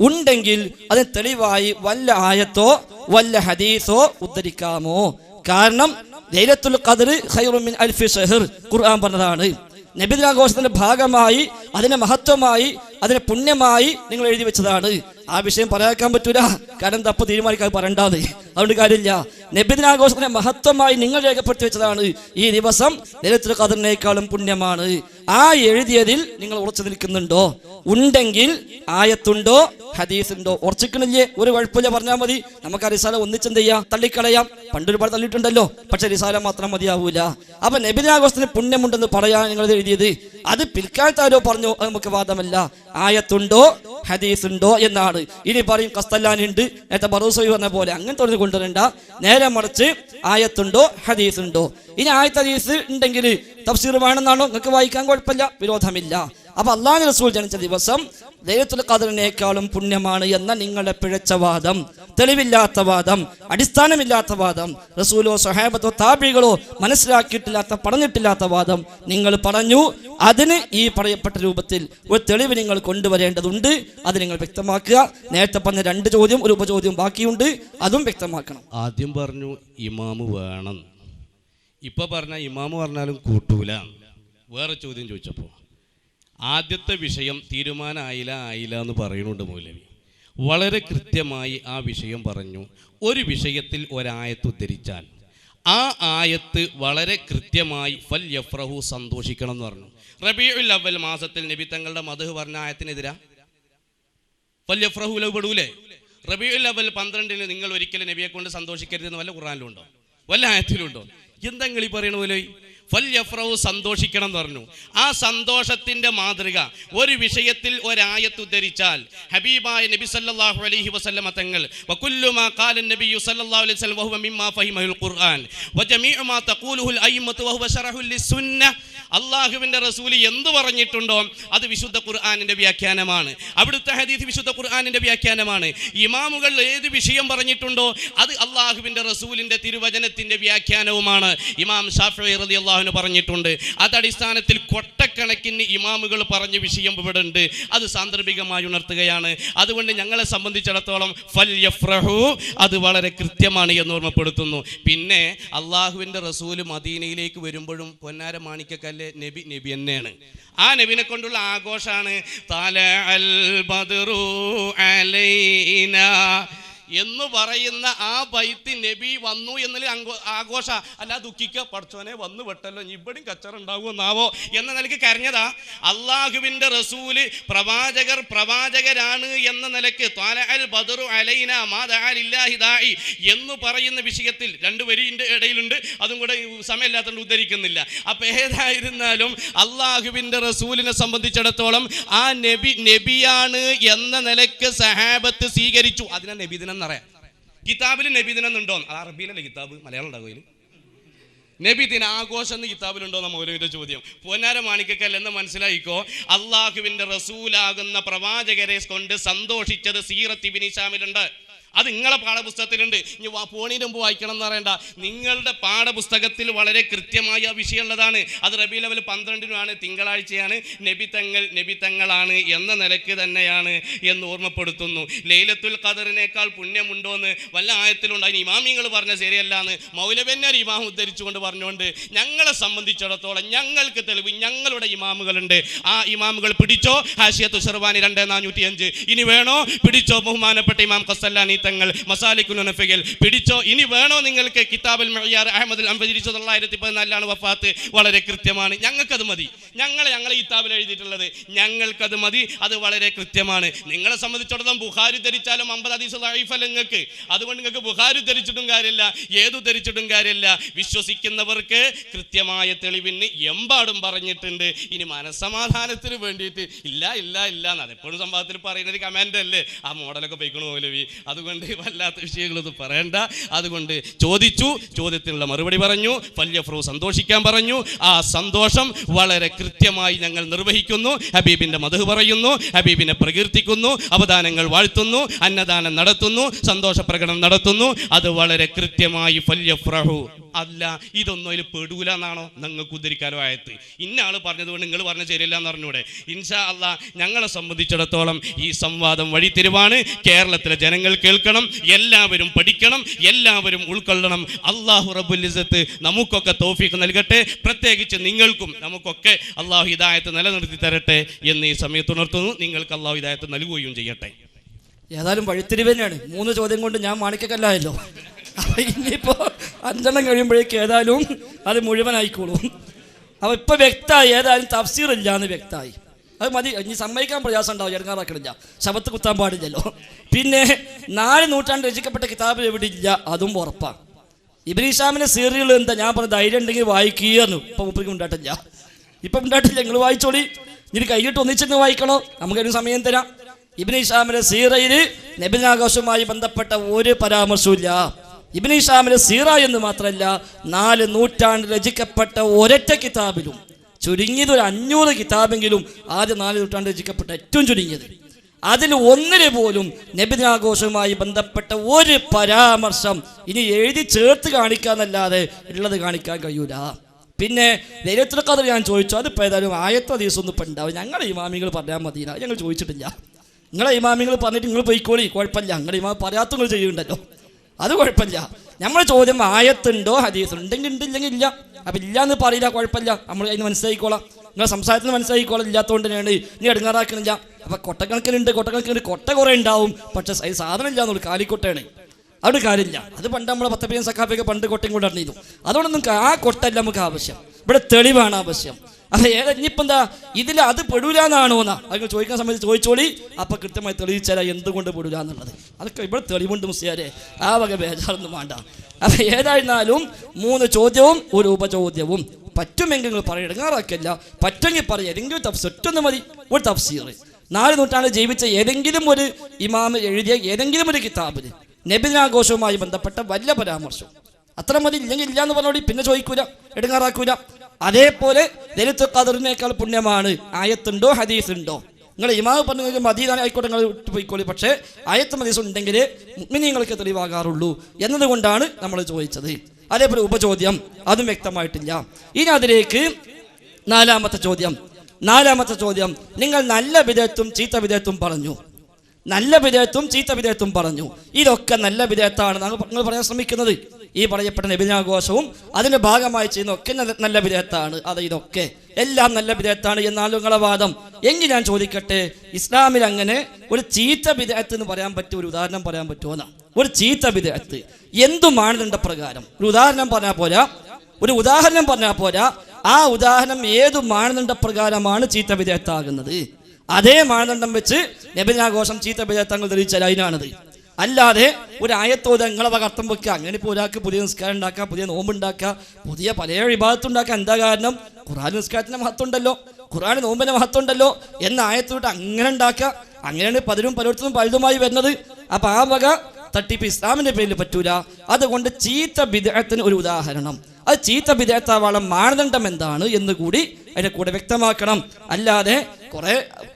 ഉണ്ടെങ്കിൽ അതിന് തെളിവായി വല്ല ആയത്തോ വല്ല ഹദീസോ ഉദ്ധരിക്കാമോ? കാരണം ലൈലത്തുൽ ഖദ്ർ ഖൈറും മിൻ അൽഫി ശഹർ ഖുർആൻ പറഞ്ഞതാണ്. നബിദിനാഘോഷത്തിന്റെ ഭാഗമായി, അതിന്റെ മഹത്വമായി, അതിന്റെ പുണ്യമായി നിങ്ങൾ എഴുതി വെച്ചതാണ്. ആ വിഷയം പറയാക്കാൻ പറ്റൂല. കാരണം തപ്പ് തീരുമാനിക്കാൻ പറയണ്ടാതെ. അതുകൊണ്ട് കാര്യമില്ല. നബിദിനാഘോഷത്തിന്റെ മഹത്വമായി നിങ്ങൾ രേഖപ്പെടുത്തി വെച്ചതാണ്. ഈ ദിവസം ലൈലത്തുൽ ഖദ്റിനേക്കാളും പുണ്യമാണ്. ആ എഴുതിയതിൽ നിങ്ങൾ ഉറച്ചു നിൽക്കുന്നുണ്ടോ? ഉണ്ടെങ്കിൽ ആയത്തുണ്ടോ ഹദീസുണ്ടോ? ഉറച്ചിക്കണില്ലേ? ഒരു കുഴപ്പമില്ല, പറഞ്ഞാൽ മതി. നമുക്ക് ആ റിസാല ഒന്നിച്ചെന്ത് ചെയ്യാം? തള്ളിക്കളയാം. പണ്ടൊരുപാട് തള്ളിയിട്ടുണ്ടല്ലോ. പക്ഷെ റിസാല മാത്രം മതിയാവൂല. അപ്പൊ നബിദിനാഘോഷത്തിന് പുണ്യമുണ്ടെന്ന് പറയാൻ നിങ്ങൾ എഴുതിയത് അത് പിൽക്കാലത്താരോ പറഞ്ഞോ? അത് നമുക്ക് വാദമല്ല. ആയത്തുണ്ടോ ഹദീസുണ്ടോ എന്നാണ്. ഇനി പറയും കസ്തല്ലാനി ഉണ്ട്, നേരത്തെ ബറൂസോയി പറഞ്ഞ പോലെ അങ്ങനത്തെ ഒന്ന് കൊണ്ടുവരണ്ട. നേരെ മറിച്ച് ആയത്തുണ്ടോ ഹദീസുണ്ടോ. ഇനി ആയത്ത് ഹദീസ് ഉണ്ടെങ്കിൽ തഫ്സീർ വേണമെന്നാണോ? നിങ്ങൾക്ക് വായിക്കാൻ കുഴപ്പമില്ല, വിരോധമില്ല. അപ്പൊ അല്ലാഹു റസൂൽ ജനിച്ച ദിവസം ലൈലത്തുൽ ഖദ്റിനേക്കാളും പുണ്യമാണ് എന്ന നിങ്ങളുടെ പിഴച്ച വാദം, തെളിവില്ലാത്ത വാദം, അടിസ്ഥാനമില്ലാത്ത വാദം, റസൂലോ സ്വഹാബത്തോ താബികളോ മനസ്സിലാക്കിയിട്ടില്ലാത്ത, പറഞ്ഞിട്ടില്ലാത്ത വാദം നിങ്ങൾ പറഞ്ഞു. അതിന് ഈ പറയപ്പെട്ട രൂപത്തിൽ ഒരു തെളിവ് നിങ്ങൾ കൊണ്ടുവരേണ്ടതുണ്ട്. അത് നിങ്ങൾ വ്യക്തമാക്കുക. നേരത്തെ പറഞ്ഞ 2 ചോദ്യം, ഒരു ഉപചോദ്യം ബാക്കിയുണ്ട്. അതും വ്യക്തമാക്കണം. ആദ്യം പറഞ്ഞു ഇമാമ് വേണം. ഇപ്പൊ പറഞ്ഞ ഇമാമ് പറഞ്ഞാലും കൂട്ടൂല. വേറെ ചോദ്യം ചോദിച്ചപ്പോൾ ആദ്യത്തെ വിഷയം ആയില്ല എന്ന് പറയുന്നുണ്ട് മൗലവി. വളരെ കൃത്യമായി ആ വിഷയം പറഞ്ഞു. ഒരു വിഷയത്തിൽ ഒരായത്ത് ഉദ്ധരിച്ചാൽ ആ ആയത്ത് വളരെ കൃത്യമായി ഫൽ യഫ്രഹു സന്തോഷിക്കണം എന്ന് പറഞ്ഞു. റബീഉൽ അവ്വൽ മാസത്തിൽ നബി തങ്ങളുടെ മദ്ഹ് പറഞ്ഞ ആയത്തിനെതിരാ ഫൽ യഫ്രഹു പെടൂലേ? റബീഉൽ അവ്വൽ 12 നിങ്ങൾ ഒരിക്കലും നബിയെ കൊണ്ട് സന്തോഷിക്കരുതെന്ന് വല്ല ഖുർആനിലുണ്ടോ, വല്ല ആയത്തിലുണ്ടോ? എന്തെങ്കിലും ഈ പറയണ പോലെ ഫൽ യഫ്രഹു സന്തോഷിക്കണം എന്ന് പറഞ്ഞു. ആ സന്തോഷത്തിന്റെ മാതൃക ഒരു വിഷയത്തിൽ ഒരായത്ത് ഉദ്ധരിച്ചാൽ ഹബീബായ നബി സല്ലല്ലാഹു അലൈഹി വസല്ലമ തങ്ങൾ വകുല്ലു മാ ഖാല നബി സല്ലല്ലാഹു അലൈഹി വസല്ലം വഹുവ മിമ്മാ ഫഹിമഹുൽ ഖുർആൻ വജമീഉ മാ തഖൂലുഹുൽ അയിമ്മത്തു വഹുവ ശറഹുൽ ലിസ്സുന്നഹ്, അല്ലാഹുവിന്റെ റസൂൽ എന്തു പറഞ്ഞിട്ടുണ്ടോ അത് വിശുദ്ധ ഖുർആനിന്റെ വ്യാഖ്യാനമാണ്. അവിടുത്തെ ഹദീസ് വിശുദ്ധ ഖുർആനിന്റെ വ്യാഖ്യാനമാണ്. ഇമാമുകൾ ഏത് വിഷയം പറഞ്ഞിട്ടുണ്ടോ അത് അല്ലാഹുവിന്റെ റസൂലിന്റെ തിരുവചനത്തിന്റെ വ്യാഖ്യാനവുമാണ്. ഇമാം ശാഫിഈ റളിയല്ലാഹു അൻഹു പറഞ്ഞിട്ടുണ്ട്. അതടിസ്ഥാനത്തിൽ കൊട്ടക്കണക്കിന് ഇമാമുകൾ പറഞ്ഞ വിഷയം ഇവിടെ ഉണ്ട്. അത് സാന്ദർഭികമായി ഉണർത്തുകയാണ്. അതുകൊണ്ട് ഞങ്ങളെ സംബന്ധിച്ചിടത്തോളം ഫൽ യഫ്രഹു അത് വളരെ കൃത്യമാണ് എന്ന് ഓർമ്മപ്പെടുത്തുന്നു. പിന്നെ അള്ളാഹുവിൻ്റെ റസൂല് മദീനയിലേക്ക് വരുമ്പോഴും പൊന്നാര മാണിക്കക്കല്ല് നബി തന്നെയാണ്. ആ നബിനെ കൊണ്ടുള്ള ആഘോഷമാണ് തലഅൽ ബദ്റു അലൈനാ എന്ന് പറയുന്ന ആ ബൈത്ത് നബി വന്നു എന്നുള്ള ആഘോഷ. അല്ല ദുഃഖിക്കുക, പഠിച്ചോനെ വന്നു വിട്ടല്ലോ ഇവിടെയും കച്ചറുണ്ടാവുമെന്നാവോ എന്ന നിലയ്ക്ക് കരഞ്ഞതാ. അള്ളാഹുവിൻ്റെ റസൂല് പ്രവാചകരാണ് എന്ന നിലയ്ക്ക് തലഅൽ ബദ്റു അലൈനാ മാ ദഅ ലില്ലാഹി ദാഇ എന്ന് പറയുന്ന വിഷയത്തിൽ 2 വരിയുടെ ഇടയിലുണ്ട്. അതും കൂടെ സമയമില്ലാത്തതുകൊണ്ട് ഉദ്ധരിക്കുന്നില്ല. അപ്പൊ ഏതായിരുന്നാലും അള്ളാഹുവിൻ്റെ റസൂലിനെ സംബന്ധിച്ചിടത്തോളം ആ നബിയാണ് എന്ന നിലയ്ക്ക് സഹാബത്ത് സ്വീകരിച്ചു. അതിനെ നബിദിനം എന്നറിയാം. കിതാബിൽ നബിദിനം ഉണ്ടോ? അത് അറബിയിലല്ലേ കിതാബ്, മലയാളം ഉണ്ടാകും. നബിദിന ആഘോഷം എന്ന് കിതാബിലുണ്ടോ എന്ന മൗലവിന്റെ ചോദ്യം. പൊന്നാര മാണിക്കക്കൽ എന്ന് മനസ്സിലായിക്കോ. അള്ളാഹുവിന്റെ റസൂലാകുന്ന പ്രവാചകരെ കൊണ്ട് സന്തോഷിച്ചത് സീറത്ത് ഇബ്നു ഹിശാമിലുണ്ട്. അത് നിങ്ങളെ പാഠപുസ്തകത്തിലുണ്ട്. ഇനി പോണീന് മുമ്പ് വായിക്കണം എന്ന് പറയണ്ട. നിങ്ങളുടെ പാഠപുസ്തകത്തിൽ വളരെ കൃത്യമായ വിഷയമുള്ളതാണ്. അത് റബീഉൽ അവ്വൽ 12 തിങ്കളാഴ്ചയാണ്. നബി തങ്ങളാണ് എന്ന നിലയ്ക്ക് തന്നെയാണ് എന്ന് ഓർമ്മപ്പെടുത്തുന്നു. ലൈലത്തുൽ ഖദറിനേക്കാൾ പുണ്യമുണ്ടോന്ന് വല്ല ആയത്തിലുണ്ട്. അതിന് ഇമാമിങ്ങൾ പറഞ്ഞ ശരിയല്ല എന്ന് മൗലവന്മാർ ഇമാം ഉദ്ധരിച്ചുകൊണ്ട് പറഞ്ഞുകൊണ്ട് ഞങ്ങളെ സംബന്ധിച്ചിടത്തോളം ഞങ്ങൾക്ക് തെളിവ് ഞങ്ങളുടെ ഇമാമുകളുണ്ട്. ആ ഇമാമുകൾ പിടിച്ചോ. ഹാശിയത്തു ശർവാനി 2405. ഇനി വേണോ പിടിച്ചോ. ബഹുമാനപ്പെട്ട ഇമാം ഖസ്സലാനി തങ്ങൾ മസാലിക്കുൽ നഫിൽ പിടിച്ചോ. ഇനി വേണോ നിങ്ങൾക്ക് കിതാബുൽ മുഅയ്യാർ അഹ്മദുൽ അംഫരി 1914 വഫാത്ത്. വളരെ കൃത്യമാണ്. ഞങ്ങൾക്കത് മതി. ഞങ്ങളെ കിതാബിൽ എഴുതിയിട്ടുള്ളത് ഞങ്ങൾക്കത് മതി. അത് വളരെ കൃത്യമാണ്. നിങ്ങളെ സംബന്ധിച്ചിടത്തോളം ബുഖാരി ധരിച്ചാലും 50 ഹദീസ് ദഈഫല്ല നിങ്ങൾക്ക്. അതുകൊണ്ട് നിങ്ങൾക്ക് ബുഖാരി ധരിച്ചിട്ടും കാര്യമില്ല, ഏതു ധരിച്ചിട്ടും കാര്യമില്ല. വിശ്വസിക്കുന്നവർക്ക് കൃത്യമായ തെളിവിന് എമ്പാടും പറഞ്ഞിട്ടുണ്ട്. ഇനി മനസ്സമാധാനത്തിന് വേണ്ടിയിട്ട് ഇല്ല അതെപ്പോഴും സംഭവത്തിൽ പറയുന്നത് കമാൻഡ് അല്ലേ. ആ മോഡലൊക്കെ പോയിക്കണു മൗലവി. അതുകൊണ്ട് വല്ലാത്ത വിഷയങ്ങളൊന്നും പറയണ്ട. അതുകൊണ്ട് ചോദ്യത്തിനുള്ള മറുപടി പറഞ്ഞു. ഫൽ യഫ്രഹു സന്തോഷിക്കാൻ പറഞ്ഞു. ആ സന്തോഷം വളരെ കൃത്യമായി ഞങ്ങൾ നിർവഹിക്കുന്നു. ഹബീബിന്റെ മദ്ഹ് പറയുന്നു, ഹബീബിനെ പ്രകീർത്തിക്കുന്നു, അവദാനങ്ങൾ വാഴ്ത്തുന്നു, അന്നദാനം നടത്തുന്നു, സന്തോഷ പ്രകടനം നടത്തുന്നു. അത് വളരെ കൃത്യമായി ഫൽ യഫ്രഹു. അല്ല ഇതൊന്നും അതിൽ പെടൂല എന്നാണോ നിങ്ങൾക്ക് ഉദ്ധരിക്കാനോ ആയത്ത്? ഇന്ന ആള് പറഞ്ഞതുകൊണ്ട് നിങ്ങൾ പറഞ്ഞ ശരിയല്ല എന്ന് പറഞ്ഞൂടെ? ഇൻഷാ അല്ലാ ഞങ്ങളെ സംബന്ധിച്ചിടത്തോളം ഈ സംവാദം വഴിത്തിരിവാണ്. കേരളത്തിലെ ജനങ്ങൾ കേൾക്കണം, എല്ലാവരും പഠിക്കണം, എല്ലാവരും ഉൾക്കൊള്ളണം. അല്ലാഹു റബ്ബുൽ ഇസ്സത്ത് നമുക്കൊക്കെ തൗഫീഖ് നൽകട്ടെ. പ്രത്യേകിച്ച് നിങ്ങൾക്കും നമുക്കൊക്കെ അല്ലാഹു ഹിദായത്ത് നിലനിർത്തി തരട്ടെ എന്ന് ഈ സമയത്ത് ഉണർത്തുന്നു. നിങ്ങൾക്ക് അല്ലാഹു ഹിദായത്ത് നൽകുകയും ചെയ്യട്ടെ. ഏതായാലും വഴിത്തിരിവ് തന്നെയാണ്. 3 ചോദ്യം കൊണ്ട് ഞാൻ മാണിക്കക്കല്ലായല്ലോ. ഇനിയിപ്പോ 5 കഴിയുമ്പോഴേക്ക് ഏതായാലും അത് മുഴുവനായിക്കോളും. അപ്പോൾ ഇപ്പൊ വ്യക്തമായി ഏതായാലും തഫ്സീർ ഇല്ല എന്ന് വ്യക്തമായി. അത് മതി. ഇനി സമ്മതിക്കാൻ പ്രയാസം ഉണ്ടാവും, ഇറങ്ങാറാക്കണില്ല, ശബത്ത് കുത്താൻ പാടില്ലല്ലോ. പിന്നെ 4 നൂറ്റാണ്ട് രചിക്കപ്പെട്ട കിതാബ് എവിടെ ഇല്ല അതും ഉറപ്പാണ്. ഇബ്നു ഹിശാമിന്റെ സീറിയൽ എന്താ ഞാൻ പറഞ്ഞ ധൈര്യം ഉണ്ടെങ്കിൽ വായിക്കുകയെന്നു. ഇപ്പം മുപ്പേക്ക് ഉണ്ടായിട്ടില്ല, നിങ്ങൾ വായിച്ചോളി. ഇനി കൈകിട്ട് ഒന്നിച്ചെന്ന് വായിക്കണോ? നമുക്കൊരു സമയം തരാം. ഇബ്നു ഹിശാമിന്റെ സീറയിൽ നബിദിനാഘോഷവുമായി ബന്ധപ്പെട്ട ഒരു പരാമർശവും. ഇബ്നു ഹിശാമിന്റെ സീറ എന്ന് മാത്രമല്ല 4 നൂറ്റാണ്ട് രചിക്കപ്പെട്ട ഒരൊറ്റ കിതാബിലും ചുരുങ്ങിയത് ഒരു 500 കിതാബെങ്കിലും ആദ്യ 4 നൂറ്റാണ്ട് രചിക്കപ്പെട്ട ഏറ്റവും ചുരുങ്ങിയത് അതിൽ ഒന്നിന് പോലും നബിദിനാഘോഷവുമായി ബന്ധപ്പെട്ട ഒരു പരാമർശം ഇനി എഴുതി ചേർത്ത് കാണിക്കാന്നല്ലാതെ ഉള്ളത് കാണിക്കാൻ കഴിയൂല. പിന്നെ ലൈലത്തുൽ ഖദർ ഞാൻ ചോദിച്ചു. അതിപ്പോൾ ഏതായാലും ആയത്തോ ദിവസമൊന്നും ഇപ്പം ഉണ്ടാവും. ഞങ്ങളെ ഇമാമികൾ പറഞ്ഞാൽ മതി, ഞങ്ങൾ ചോദിച്ചിട്ടില്ല. നിങ്ങളെ ഇമാമികൾ പറഞ്ഞിട്ട് നിങ്ങൾ പോയിക്കോളി, കുഴപ്പമില്ല. നിങ്ങളുടെ ഇമാം പറയാത്ത നിങ്ങൾ ചെയ്യുന്നുണ്ടല്ലോ, അത് കുഴപ്പമില്ല. നമ്മളെ ചോദ്യം ആയത്തുണ്ടോ ഹദീസ് ഉണ്ടെങ്കിൽ ഉണ്ട്, ഇല്ലെങ്കിൽ ഇല്ല. അപ്പം ഇല്ല എന്ന് പറയില്ല, കുഴപ്പമില്ല, നമ്മൾ അതിന് മനസ്സിലാക്കിക്കോളാം. നിങ്ങൾ സംസാരത്തിന് മനസ്സിലായിക്കോളം ഇല്ലാത്തതുകൊണ്ട് തന്നെയാണ് ഇനി എടുങ്ങാറാക്കണില്ല. അപ്പം കൊട്ടക്കണക്കിനുണ്ട്, കൊട്ട കുറേ ഉണ്ടാവും, പക്ഷെ സാധനം ഇല്ല എന്നുള്ളൂ, കാലിക്കൊട്ടയാണ്. അവിടെ കാര്യമില്ല. അത് പണ്ട് നമ്മളെ 10 സക്കാഫിയൊക്കെ പണ്ട് കൊട്ടയും കൊണ്ട് നടന്നിരുന്നു. അതുകൊണ്ടൊന്നും ആ കൊട്ടല്ല നമുക്ക് ആവശ്യം, ഇവിടെ തെളിവാണ് ആവശ്യം. അപ്പം ഇനിയിപ്പോൾ എന്താ ഇതിൽ അത് പെടൂലെന്നാണോ എന്നാ അത് ചോദിക്കുന്ന സമയത്ത് ചോദിച്ചോളി, അപ്പം കൃത്യമായി തെളിയിച്ചാൽ എന്തുകൊണ്ട് പെടൂല എന്നുള്ളത്. അതൊക്കെ ഇവിടെ തെളിവുണ്ട് മുസ്ലിയാരെ, ആ വക ബേജാറൊന്നും വേണ്ട. അപ്പം ഏതായിരുന്നാലും 3 ചോദ്യവും ഒരു ഉപചോദ്യവും. പറ്റുമെങ്കിൽ നിങ്ങൾ പറയും, ഇടങ്ങാറാക്കില്ല. പറ്റുമെങ്കിൽ പറയും, ഏതെങ്കിലും തഫ്സീർ ഒറ്റൊന്നും മതി, ഒരു തഫ്സീർ 4 നൂറ്റാണ്ട് ജീവിച്ച ഏതെങ്കിലും ഒരു ഇമാമ് എഴുതിയ ഏതെങ്കിലും ഒരു കിതാബിൽ നബിദിനാഘോഷവുമായി ബന്ധപ്പെട്ട വല്ല പരാമർശം അത്ര മതി. ഇല്ലെങ്കിൽ ഇല്ല എന്ന് പറഞ്ഞോടി, പിന്നെ ചോദിക്കൂല, ഇടങ്ങാറാക്കൂല. അതേപോലെ ലൈലത്തുൽ ഖദറിനേക്കാൾ പുണ്യമാണ് ആയത്തുണ്ടോ ഹദീസ് ഉണ്ടോ? നിങ്ങൾ ഇമാമ് പറഞ്ഞു മദീന ആയിക്കോട്ടെ, നിങ്ങൾ പോയിക്കോളി, പക്ഷേ ആയത്തും ഹദീസും ഉണ്ടെങ്കിൽ മുഅ്മിനീങ്ങൾക്ക് തെളിവാകാറുള്ളൂ എന്നതുകൊണ്ടാണ് നമ്മൾ ചോദിച്ചത്. അതേപോലെ ഉപചോദ്യം അതും വ്യക്തമായിട്ടില്ല. ഇനി അതിലേക്ക് നാലാമത്തെ ചോദ്യം, നിങ്ങൾ നല്ല വിദഅത്തും ചീത്ത വിദഅത്തും പറഞ്ഞു, നല്ല വിദഅത്തും ചീത്ത വിദഅത്തും പറഞ്ഞു. ഇതൊക്കെ നല്ല വിദഅത്താണ് നിങ്ങൾ പറയാൻ ശ്രമിക്കുന്നത്. ഈ പറയപ്പെട്ട നബിദിനാഘോഷവും അതിൻ്റെ ഭാഗമായി ചെയ്യുന്ന ഒക്കെ നല്ല വിദഅത്താണ്. അത് ഇതൊക്കെ എല്ലാം നല്ല വിദഅത്താണ് എന്നാണ് നിങ്ങളുടെ വാദം. എങ്കിൽ ഞാൻ ചോദിക്കട്ടെ, ഇസ്ലാമിൽ അങ്ങനെ ഒരു ചീത്ത വിദഅത്ത് എന്ന് പറയാൻ പറ്റും, ഒരു ഉദാഹരണം പറയാൻ പറ്റുമോ എന്നാ? ഒരു ചീത്ത വിദഅത്ത് എന്തു മാനദണ്ഡ പ്രകാരം ഒരു ഉദാഹരണം പറഞ്ഞാൽ പോരാ, ആ ഉദാഹരണം ഏതു മാനദണ്ഡ പ്രകാരമാണ് ചീത്ത വിദഅത്താകുന്നത്, അതേ മാനദണ്ഡം വെച്ച് നബിദിനാഘോഷം ചീത്ത വിദഅത്തങ്ങൾ തെളിയിച്ചാൽ അതിനാണത്. അല്ലാതെ ഒരു ആയത്തോത് നിങ്ങളെ അർത്ഥം വെക്കുക, അങ്ങനെ ഇപ്പോൾ ഒരാൾക്ക് പുതിയ നിസ്കാരം ഉണ്ടാക്കുക, പുതിയ നോമ്പുണ്ടാക്കുക, പുതിയ പല വിഭാഗത്തുണ്ടാക്കുക. എന്താ കാരണം? ഖുർആൻ നിസ്കാരത്തിൻ്റെ മഹത്വം ഉണ്ടല്ലോ, ഖുർആൻ നോമ്പിൻ്റെ മഹത്വം ഉണ്ടല്ലോ എന്ന ആയത്തോട്ട് അങ്ങനെ ഉണ്ടാക്കുക. അങ്ങനെയാണ് പലയിടത്തും പലതുമായി വരുന്നത്. അപ്പം ആ വക തട്ടിപ്പ് ഇസ്ലാമിൻ്റെ പേരിൽ പറ്റൂല. അതുകൊണ്ട് ചീത്ത ബിദ്അത്തിന് ഒരു ഉദാഹരണം, അത് ചീത്ത ബിദ്അത്താവാനുള്ള മാനദണ്ഡം എന്താണ് എന്ന് കൂടി അതിൻ്റെ കൂടെ വ്യക്തമാക്കണം. അല്ലാതെ കുറേ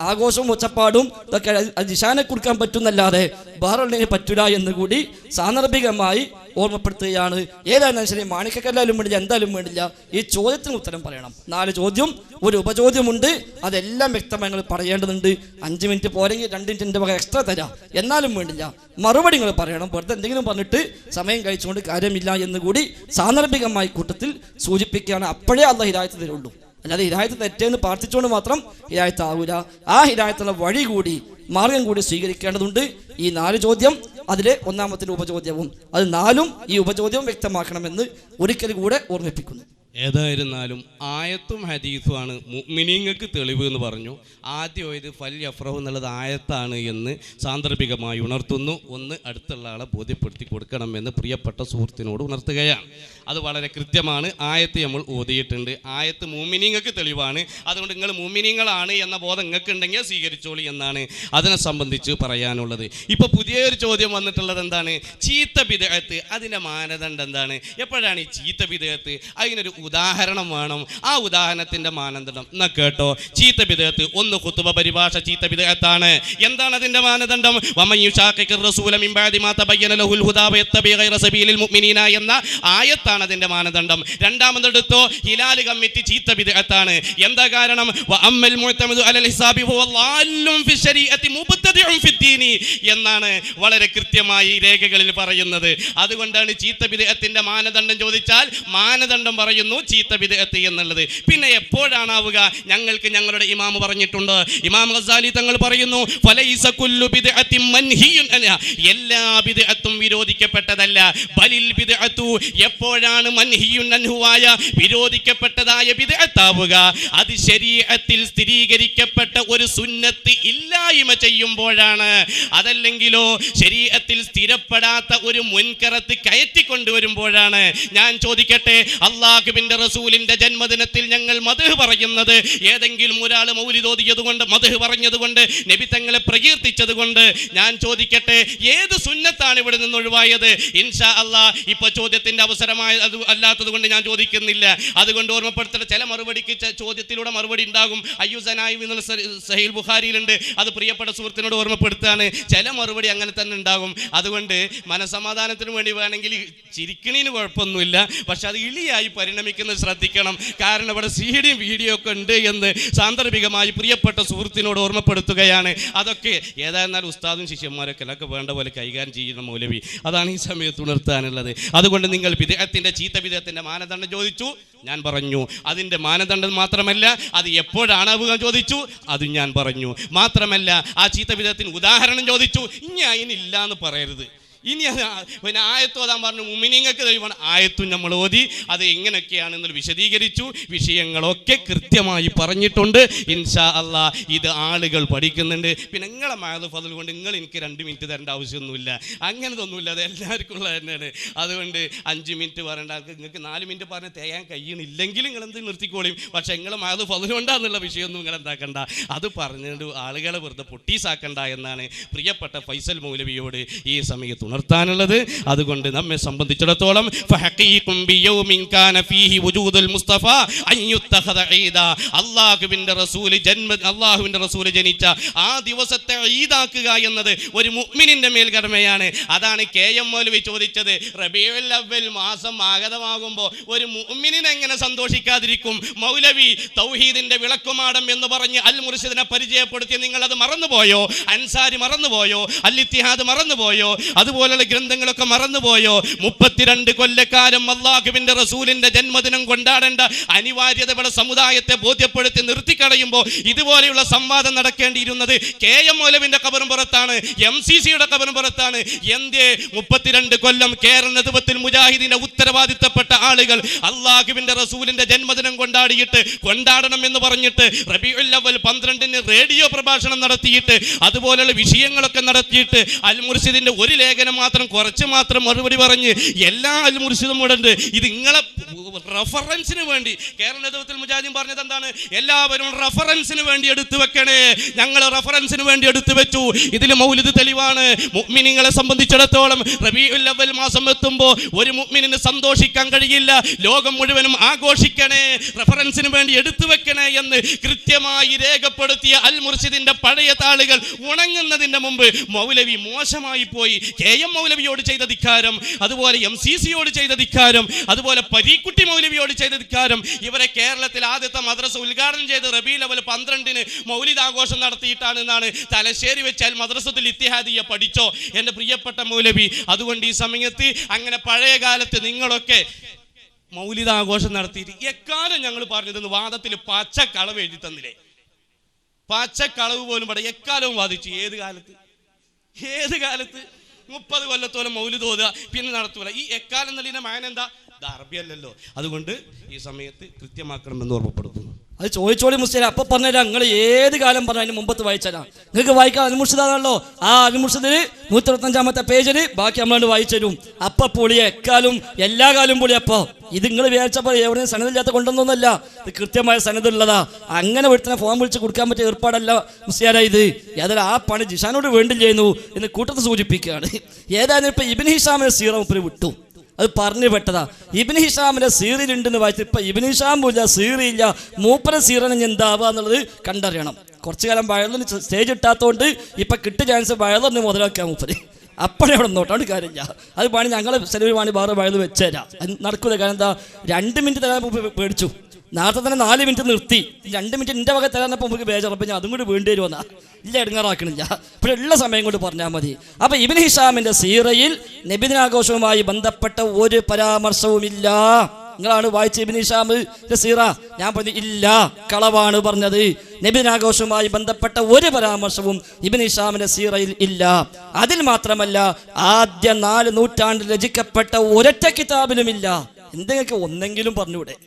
ആഘോഷവും ഒച്ചപ്പാടും ഇതൊക്കെ ദിശാനെ കൊടുക്കാൻ പറ്റുന്നല്ലാതെ വേറെ പറ്റൂല എന്ന് കൂടി സാന്ദർഭികമായി ഓർമ്മപ്പെടുത്തുകയാണ്. ഏതായാലും ശരി, മാണിക്കല്ലാലും വേണ്ടില്ല, എന്തായാലും വേണ്ടില്ല, ഈ ചോദ്യത്തിന് ഉത്തരം പറയണം. 4 ചോദ്യം ഒരു ഉപചോദ്യമുണ്ട്, അതെല്ലാം വ്യക്തമായി നിങ്ങൾ പറയേണ്ടതുണ്ട്. 5 മിനിറ്റ് പോരെങ്കിൽ 2 മിനിറ്റിൻ്റെ വക എക്സ്ട്രാ തരാം, എന്നാലും വേണ്ടില്ല, മറുപടി നിങ്ങൾ പറയണം. വെറുതെ എന്തെങ്കിലും പറഞ്ഞിട്ട് സമയം കഴിച്ചുകൊണ്ട് കാര്യമില്ല എന്ന് കൂടി സാന്ദർഭികമായി കൂട്ടത്തിൽ സൂചിപ്പിക്കുകയാണ്. അപ്പോഴേ അള്ളാഹ് ഹിദായത്ത് തരുള്ളൂ. അല്ലാതെ ഹിദായത്ത് തെറ്റെന്ന് പ്രാർത്ഥിച്ചുകൊണ്ട് മാത്രം ഹിദായത്ത് ആകൂല. ആ ഹിദായത്തുള്ള വഴി കൂടി മാർഗം കൂടി സ്വീകരിക്കേണ്ടതുണ്ട്. ഈ 4 ചോദ്യം, അതിലെ ഒന്നാമത്തെ ഉപചോദ്യവും, അത് 4ഉം ഈ ഉപചോദ്യവും വ്യക്തമാക്കണമെന്ന് ഒരിക്കൽ കൂടെ ഓർമ്മിപ്പിക്കുന്നു. ഏതായിരുന്നാലും ആയത്തും ഹദീസുമാണ് മുഅ്മിനീങ്ങൾക്ക് തെളിവ് എന്ന് പറഞ്ഞു. ആദ്യം ഇത് ഫൽ യഫ്റഹു എന്നുള്ളത് ആയത്താണ് എന്ന് സാന്ദർഭികമായി ഉണർത്തുന്നു. ഒന്ന് അടുത്തുള്ള ആളെ ബോധ്യപ്പെടുത്തി കൊടുക്കണമെന്ന് പ്രിയപ്പെട്ട സുഹൃത്തിനോട് ഉണർത്തുകയാണ്. അത് വളരെ കൃത്യമാണ്. ആയത്ത് നമ്മൾ ഓതിയിട്ടുണ്ട്. ആയത്ത് മുഅ്മിനീങ്ങൾക്ക് തെളിവാണ്. അതുകൊണ്ട് നിങ്ങൾ മുഅ്മിനീങ്ങളാണ് എന്ന ബോധം നിങ്ങൾക്ക് ഉണ്ടെങ്കിൽ സ്വീകരിച്ചോളി എന്നാണ് അതിനെ സംബന്ധിച്ച് പറയാനുള്ളത്. ഇപ്പോൾ പുതിയൊരു ചോദ്യം വന്നിട്ടുള്ളത് എന്താണ്? ചീത്ത ബിദ്അത്ത്, അതിൻ്റെ മാനദണ്ഡം എന്താണ്? എപ്പോഴാണ് ഈ ചീത്ത ബിദ്അത്ത്? അതിനൊരു ഉദാഹരണം വേണം. ആ ഉദാഹരണത്തിന്റെ മാനദണ്ഡം എന്നാ കേട്ടോ. ചീത്ത ബിദ്അത്ത്, ഒന്ന് ഖുതുബ പരിഭാഷ ചീത്ത ബിദ്അത്താണ്. എന്താണ് അതിന്റെ മാനദണ്ഡം? വമൻ യുശാഖിഖിർ റസൂല മിൻ ബഅദി മാ തബയ്യന ലഹുൽ ഹുദാ വയത്തബി ഗൈറ സബീലിൽ മുഅ്മിനീന എന്ന ആയത്താണ് അതിന്റെ മാനദണ്ഡം. രണ്ടാമതെടുത്തോ ഹിലാൽ കമ്മിറ്റി ചീത്ത ബിദ്അത്താണ്. എന്താ കാരണം? വഅമ്മൽ മുഅ്തമദു അലൽ ഹിസാബി ഹുവ ളാല്ലും ഫി ശരീഅത്തി മുബ്തദിഉൻ ഫിദ്ദീനി എന്നാണ് വളരെ കൃത്യമായി രേഖകളിൽ പറയുന്നത്. അതുകൊണ്ടാണ് ചീത്ത ബിദ്അത്തിന്റെ മാനദണ്ഡം ചോദിച്ചാൽ മാനദണ്ഡം പറയുന്നു ചീത്ത ബിദ്അത്ത് എന്നുള്ളത്. പിന്നെ എപ്പോഴാണാവുക? ഞങ്ങൾക്ക് ഞങ്ങളുടെ ഇമാം പറഞ്ഞിട്ടുണ്ട്. ഇമാം ഗസാലി തങ്ങൾ പറയുന്നു, ഫലൈസ കുല്ലു ബിദ്അത്തിൻ മൻഹിയുൻ അൻഹാ, എല്ലാ ബിദ്അത്തും വിരോധിക്കപ്പെട്ടതല്ല. ബലിൽ ബിദ്അത്തു, എപ്പോഴാണ് മൻഹിയുൻ അൻഹുവായ വിരോധിക്കപ്പെട്ടതായ ബിദ്അത്താവുക? അത് ശരീഅത്തിൽ സ്ഥിരീകരിക്കപ്പെട്ട ഒരു സുന്നത്ത് ഇല്ലായ്മ ചെയ്യുമ്പോഴാണ്. അതല്ലെങ്കിലോ ശരീഅത്തിൽ സ്ഥിരപ്പെടാത്ത ഒരു മുൻകറത്ത് കയറ്റിക്കൊണ്ടുവരുമ്പോഴാണ്. ഞാൻ ചോദിക്കട്ടെ, അല്ലാഹുവിന്റെ റസൂലിന്റെ ജന്മദിനത്തിൽ ഞങ്ങൾ മദ്ഹ് പറയുന്നത് ഏതെങ്കിലും ഒരാൾ മൗലിദ് ഓതിയത് കൊണ്ട്, മദ്ഹ് പറഞ്ഞത് കൊണ്ട്, നബി തങ്ങളെ പ്രകീർത്തിച്ചത് കൊണ്ട്, ഞാൻ ചോദിക്കട്ടെ ഏത് സുന്നത്താണ് ഇവിടെ നിന്ന് ഒഴിവായത്? ഇൻഷാ അല്ലാഹ് ഇപ്പൊ ചോദ്യത്തിന്റെ അവസരമായ അത് അല്ലാത്തത് കൊണ്ട് ഞാൻ ചോദിക്കുന്നില്ല. അതുകൊണ്ട് ഓർമ്മപ്പെടുത്തട്ടെ, ചില മറുപടിക്ക് ചോദ്യത്തിലൂടെ മറുപടി ഉണ്ടാകും. അയ്യുസനായി എന്നുള്ള സഹീഹ് ബുഖാരിയിലുണ്ട്. അത് പ്രിയപ്പെട്ട സുഹൃത്തിനോട് ഓർമ്മപ്പെടുത്താണ്. ചില മറുപടി അങ്ങനെ തന്നെ ഉണ്ടാകും. അതുകൊണ്ട് മനസമാധാനത്തിന് വേണ്ടി വേണമെങ്കിൽ ചിരിക്കണീന് കുഴപ്പമൊന്നുമില്ല, പക്ഷെ അത് ഇളിയായി പരിണമിക്കുന്നത് ശ്രദ്ധിക്കണം. കാരണം ഇവിടെ CD വീഡിയോ ഒക്കെ ഉണ്ട് എന്ന് സാന്ദർഭികമായി പ്രിയപ്പെട്ട സുഹൃത്തിനോട് ഓർമ്മപ്പെടുത്തുകയാണ്. അതൊക്കെ ഏതായിരുന്നാലും ഉസ്താദും ശിഷ്യന്മാരൊക്കെ ഒക്കെ വേണ്ട പോലെ കൈകാര്യം ചെയ്യുന്ന മൗലവി, അതാണ് ഈ സമയത്ത് ഉണർത്താനുള്ളത്. അതുകൊണ്ട് നിങ്ങൾ ബിദ്അത്തിന്റെ ചീത്ത ബിദ്അത്തിന്റെ മാനദണ്ഡം ചോദിച്ചു, ഞാൻ പറഞ്ഞു. അതിൻ്റെ മാനദണ്ഡം മാത്രമല്ല അത് എപ്പോഴാണ് ചോദിച്ചു, അതും ഞാൻ പറഞ്ഞു. മാത്രമല്ല ആ ചീത്ത വിധത്തിന് ഉദാഹരണം ചോദിച്ചു. ഇനി അതിനില്ല എന്ന് പറയരുത്. ഇനി പിന്നെ ആയത്തോതാൻ പറഞ്ഞു, മുഅ്മിനീങ്ങൾക്ക് ദൈവമാണ്. ആയത്തും നമ്മൾ ഓതി അത് എങ്ങനെയൊക്കെയാണെന്ന് വിശദീകരിച്ചു. വിഷയങ്ങളൊക്കെ കൃത്യമായി പറഞ്ഞിട്ടുണ്ട്. ഇൻഷാ അല്ലാ ഇത് ആളുകൾ പഠിക്കുന്നുണ്ട്. പിന്നെ നിങ്ങളെ മഅദ് ഫضൽ കൊണ്ട് നിങ്ങൾ എനിക്ക് 2 മിനിറ്റ് തരേണ്ട ആവശ്യമൊന്നുമില്ല. അങ്ങനതൊന്നുമില്ല, അത് എല്ലാവർക്കും ഉള്ളത് തന്നെയാണ്. അതുകൊണ്ട് 5 മിനിറ്റ് പറയേണ്ട ആൾക്ക് നിങ്ങൾക്ക് 4 മിനിറ്റ് പറഞ്ഞ് തേയാൻ കഴിയണില്ലെങ്കിൽ നിങ്ങൾ എന്ത് നിർത്തിക്കോളിയും. പക്ഷേ നിങ്ങളെ മഅദ് ഫضൽ കൊണ്ടാന്നുള്ള വിഷയമൊന്നും നിങ്ങൾ എന്താക്കണ്ട, അത് പറഞ്ഞുകൊണ്ട് ആളുകളെ വെറുതെ പൊട്ടീസാക്കണ്ട എന്നാണ് പ്രിയപ്പെട്ട ഫൈസൽ മൗലവിയോട് ഈ സമയത്ത് ഉണർത്താനുള്ളത്. അതുകൊണ്ട് നമ്മെ സംബന്ധിച്ചിടത്തോളം അള്ളാഹുവിന്റെ റസൂൽ ജനിച്ച ആ ദിവസത്തെ ഈദാക്കുക എന്നത് ഒരു മുഅ്മിനിന്റെ മേൽ കടമയാണ്. അതാണ് KM മൗലവി ചോദിച്ചത്. റബീഉൽ അവ്വൽ മാസം ആഗതമാകുമ്പോൾ ഒരു മുഅ്മിനിനെ എങ്ങനെ സന്തോഷിക്കാതിരിക്കും? മൗലവി തൗഹീദിന്റെ വിളക്കുമാടം എന്ന് പറഞ്ഞ് അൽ മുർഷിദിനെ പരിചയപ്പെടുത്തി. നിങ്ങൾ അത് മറന്നുപോയോ? അൻസാരി മറന്നുപോയോ? അൽ ഇത്തിഹാദ് മറന്നുപോയോ? അതുപോലുള്ള ഗ്രന്ഥങ്ങളൊക്കെ മറന്നുപോയോ? 32 കൊല്ലക്കാലം അല്ലാഹുവിന്റെ റസൂലിന്റെ ജന്മദിനം കൊണ്ടാടേണ്ട അനിവാര്യത ഇവിടെ സമുദായത്തെ ബോധ്യപ്പെടുത്തി നിർത്തിക്കളയുമ്പോൾ ഇതുപോലെയുള്ള സംവാദം നടക്കേണ്ടിയിരുന്നത് KM മൗലവിന്റെ ഖബറും പുറത്താണ്, MCCയുടെ ഖബറും പുറത്താണ്. എന്തേ 32 കൊല്ലം കേരള നേതൃത്വത്തിൽ മുജാഹിദിന്റെ ഉത്തരവാദിത്തപ്പെട്ട ആളുകൾ അല്ലാഹുവിന്റെ റസൂലിന്റെ ജന്മദിനം കൊണ്ടാടണം എന്ന് പറഞ്ഞിട്ട് റബീഉൽ അവ്വൽ 12-ന് റേഡിയോ പ്രഭാഷണം നടത്തിയിട്ട് അതുപോലെയുള്ള വിഷയങ്ങളൊക്കെ നടത്തിയിട്ട് അൽ മുർഷിദിന്റെ ഒരു ലേഖനം മാത്രം കുറച്ച് മാത്രം മറുപടി പറഞ്ഞ് എല്ലാ അൽ മുർഷിദും ഉണ്ട്. ഇത് നിങ്ങളെ റഫറൻസിന് വേണ്ടി കേരള നേതൃത്വത്തിൽ മുജാഹിദീൻ പറഞ്ഞത് എന്താണ്? എല്ലാവരും റഫറൻസിന് വേണ്ടി എടുത്തു വെക്കണേ. ഞങ്ങൾ റഫറൻസിന് വേണ്ടി എടുത്തു വെച്ചു. ഇതിൽ മൗലിദ് തെളിവാണ്. മുഅ്മിനീങ്ങളെ സംബന്ധിച്ചിടത്തോളം റബീഉൽ അവ്വൽ മാസം എത്തുമ്പോൾ ഒരു മുഅ്മിനിന് സന്തോഷിക്കാൻ കഴിയില്ല. ലോകം മുഴുവനും ആഘോഷിക്കണേ, റഫറൻസിന് വേണ്ടി എടുത്തു വെക്കണേ എന്ന് കൃത്യമായി രേഖപ്പെടുത്തിയ അൽ മുർഷിദിന്റെ പഴയ താളുകൾ ഉണങ്ങുന്നതിന് മുമ്പ് മൗലവി മോശമായി പോയി. KM മൗലവിയോട് ചെയ്ത ധിക്കാരം, അതുപോലെ MCCയോട് ചെയ്ത ധിക്കാരം, അതുപോലെ പരീക്കുട്ടി മൗലവിയോട് ചെയ്ത ധിക്കാരം. ഇവരെ കേരളത്തിൽ ആദ്യത്തെ മദ്രസ ഉദ്ഘാടനം ചെയ്ത് റബീഉൽ അവ്വൽ 12-ന് മൗലിദ് ആഘോഷം നടത്തിയിട്ടാണെന്നാണ് തലശ്ശേരി വെച്ചാൽ മദ്രസത്തുൽ ഇത്തിഹാദിയ പഠിച്ചോ എൻ്റെ പ്രിയപ്പെട്ട മൗലവി. അതുകൊണ്ട് ഈ സമയത്ത് അങ്ങനെ പഴയ കാലത്ത് നിങ്ങളൊക്കെ മൗലിദ് ആഘോഷം നടത്തിയിട്ട് എക്കാലം ഞങ്ങൾ പറഞ്ഞതെന്ന് വാദത്തിൽ പച്ചക്കളവ് എഴുതി തന്നില്ലേ? പച്ചക്കളവ് പോലും പട എക്കാലവും വാദിച്ചു. ഏത് കാലത്ത് 30 കൊല്ലത്തോളം മൗലിദ് ഓതുക പിന്നെ നടത്തൂല. ഈ എക്കാലം എന്നതിന്റെ മാന എന്താ? ഇത് അറബിയല്ലല്ലോ. അതുകൊണ്ട് ഈ സമയത്ത് കൃത്യമാക്കണമെന്ന് ഓർമ്മപ്പെടുത്തുന്നു. അത് ചോദിച്ചോളി മുസ്ലിം. അപ്പൊ പറഞ്ഞുതരാം, നിങ്ങൾ ഏത് കാലം പറഞ്ഞാലും മുമ്പത്ത് വായിച്ചാലാ നിങ്ങൾക്ക് വായിക്കാൻ അൽമുർഷിദാണല്ലോ. ആ അൽമുർഷിദിൽ 125-ാമത്തെ പേജിൽ ബാക്കി നമ്മളോട് വായിച്ചു തരും. അപ്പൊ പൊളിയ എക്കാലും എല്ലാ കാലവും പൊളി. അപ്പൊ ഇത് നിങ്ങൾ വിചാരിച്ചപ്പോൾ എവിടെയും സനദില്ലാത്ത കൊണ്ടൊന്നുമല്ല, ഇത് കൃത്യമായ സനദുള്ളതാ. അങ്ങനെ ഒരുത്തനെ ഫോൺ വിളിച്ച് കൊടുക്കാൻ പറ്റിയ ഏർപ്പാടല്ല മുസ്ലിയാരാ ഇത്. ഏതായാലും ആ പണി ജിഷാനോട് വേണ്ടി ചെയ്യുന്നു എന്ന് കൂട്ടത്തിൽ സൂചിപ്പിക്കുകയാണ്. ഏതായാലും ഇപ്പൊ ഇബ്നു ഹിഷാമിനെ സീറ മുപ്പര് വിട്ടു, അത് പറഞ്ഞു പെട്ടതാ. ഇബ്നു ഹിഷാമിന്റെ സീറിലുണ്ടെന്ന് വായിച്ചു. ഇപ്പൊ ഇബ്നു ഹിഷാമും ഇല്ല, സീറില്ല, മൂപ്പര സീറനെ എന്താവുക എന്നുള്ളത് കണ്ടറിയണം. കുറച്ചു കാലം വയലിന് സ്റ്റേജ് ഇട്ടാത്തതുകൊണ്ട് ഇപ്പൊ കിട്ടിയ ചാൻസ് വയലിന് മുതലാക്കാൻ മൂപ്പര്. അപ്പോഴേ അവിടെ നോട്ടോണ്ട് കാര്യമില്ല. അത് പണി ഞങ്ങൾ ചെലവ് പണി വേറെ വയൽ വെച്ചുതരാം. അത് നടക്കൂല. കാരണം എന്താ, 2 മിനിറ്റ് തരാൻ പേടിച്ചു. നേരത്തെ തന്നെ 4 മിനിറ്റ് നിർത്തി. 2 മിനിറ്റ് എൻ്റെ വക തരാനപ്പോൾ നമുക്ക് ബേജാറപ്പം ഞാൻ അതും കൂടി വേണ്ടി വരുമെന്നാ. ഇല്ല, ഇടങ്ങാറാക്കണില്ല. അപ്പോൾ ഉള്ള സമയം കൊണ്ട് പറഞ്ഞാൽ മതി. അപ്പോൾ ഇബ്നു ഹിഷാമിൻ്റെ സീറയിൽ നബിദിനാഘോഷവുമായി ബന്ധപ്പെട്ട ഒരു പരാമർശവുമില്ല. നിങ്ങളാണ് വായിച്ച ഇബ്നു ഹിഷാമിന്റെ സീറ. ഞാൻ പറഞ്ഞു ഇല്ല, കളവാണ് പറഞ്ഞത്. നബിദിനാഘോഷവുമായി ബന്ധപ്പെട്ട ഒരു പരാമർശവും ഇബ്നു ഹിഷാമിന്റെ സീറയിൽ ഇല്ല. അതിൽ മാത്രമല്ല, ആദ്യ 4 നൂറ്റാണ്ടിൽ രചിക്കപ്പെട്ട ഒരൊറ്റ കിതാബിലുമില്ല. എന്തെങ്കിലും ഒന്നെങ്കിലും പറഞ്ഞൂടെ?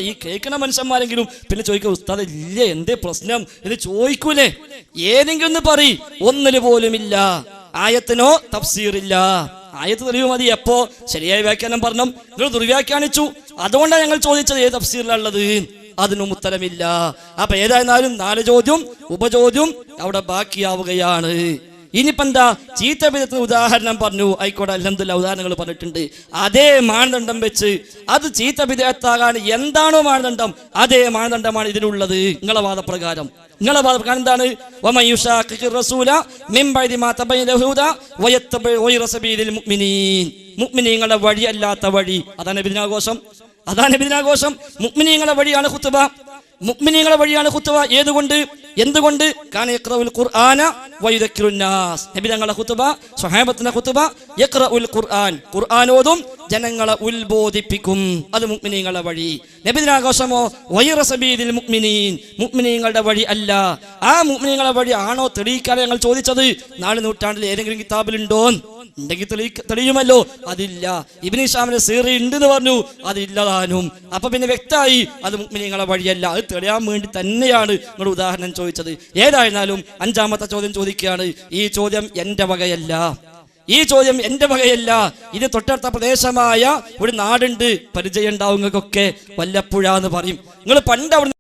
ഈ കേൾക്കണ മനുഷ്യന്മാരെങ്കിലും പിന്നെ ചോദിക്കുക, ഉസ്താദ് ഇല്ല എന്തേ പ്രശ്നം എന്ന് ചോദിക്കൂലേ? ഏതെങ്കിലും ഒന്ന് പറയും. ഒന്നിന് പോലുമില്ല. ആയത്തിനോ തഫ്സീറില്ല. ആയത്ത് തെളിവ് മതി. എപ്പോ ശരിയായ വ്യാഖ്യാനം പറഞ്ഞു, നിങ്ങൾ ദുർവ്യാഖ്യാനിച്ചു. അതുകൊണ്ടാണ് ഞങ്ങൾ ചോദിച്ചത് ഏത് തഫ്സീറിലുള്ളത്. അതിനും ഉത്തരമില്ല. അപ്പൊ ഏതായിരുന്നാലും 4 ചോദ്യം ഉപചോദ്യം അവിടെ ബാക്കിയാവുകയാണ്. ഇനിയിപ്പോൾ എന്താ, ചീത്ത വിധത്തിന് ഉദാഹരണം പറഞ്ഞു. ആയിക്കോട്ടെ, അൽഹംദുലില്ലാഹ് ഉദാഹരണങ്ങൾ പറഞ്ഞിട്ടുണ്ട്. അതേ മാനദണ്ഡം വെച്ച് അത് ചീത്ത വിധേയത്താകാൻ എന്താണോ മാനദണ്ഡം, അതേ മാനദണ്ഡമാണ് ഇതിനുള്ളത്. നിങ്ങളെ വാദപ്രകാരം എന്താണ്? മുഅ്മിനീങ്ങളുടെ വഴി അല്ലാത്ത വഴി, അതാണ് നബിദിനാഘോഷം. മുഅ്മിനീങ്ങളുടെ വഴിയാണ് ഖുത്ബ. മുഅ്മിനീങ്ങളെ വഴിയാണ് ഖുത്ബ. ഏതുകൊണ്ട്? എന്തുകൊണ്ട്? കാന യഖറഉൽ ഖുർആന വയുദക്കിറുൻ നാസ്. നബി തങ്ങളുടെ ഖുത്ബ, സ്വഹാബത്തിന്റെ ഖുത്ബ യഖറഉൽ ഖുർആൻ, ഖുർആൻ ഓതും, ജനങ്ങളെ ഉത്ബോധിപ്പിക്കും. അത് മുഅ്മിനീങ്ങളെ വഴി. നബിദിനാഘോഷമോ വൈറ സബീലിൽ മുഅ്മിനീൻ, മുഅ്മിനീങ്ങളുടെ വഴി അല്ല. ആ മുഅ്മിനീങ്ങളെ വഴി ആണോ തെളിയിക്കാൻ ഞങ്ങൾ ചോദിച്ചത്? 4 നൂറ്റാണ്ടിൽ ഏതെങ്കിലും കിതാബിലുണ്ടോ? ഉണ്ടെങ്കിൽ തെളിയുമല്ലോ. അതില്ല. ഇബ്നു ഹിശാമിന്റെ സീറി ഉണ്ടെന്ന് പറഞ്ഞു, അതില്ലതാനും. അപ്പൊ പിന്നെ വ്യക്തമായി അത് മുഅ്മിനീങ്ങളെ വഴിയല്ല. അത് തെളിയാൻ വേണ്ടി തന്നെയാണ് നിങ്ങൾ ഉദാഹരണം ചോദിച്ചത്. ഏതായിരുന്നാലും 5ാമത്തെ ചോദ്യം ചോദിക്കുകയാണ്. ഈ ചോദ്യം എൻ്റെ വകയല്ല, ഈ ചോദ്യം എൻ്റെ വകയല്ല. ഇത് തൊട്ടടുത്ത പ്രദേശമായ ഒരു നാടുണ്ട്, പരിചയം ഉണ്ടാവും നിങ്ങൾക്കൊക്കെ, വല്ലപ്പുഴ എന്ന് പറയും. നിങ്ങൾ പണ്ട് അവിടെ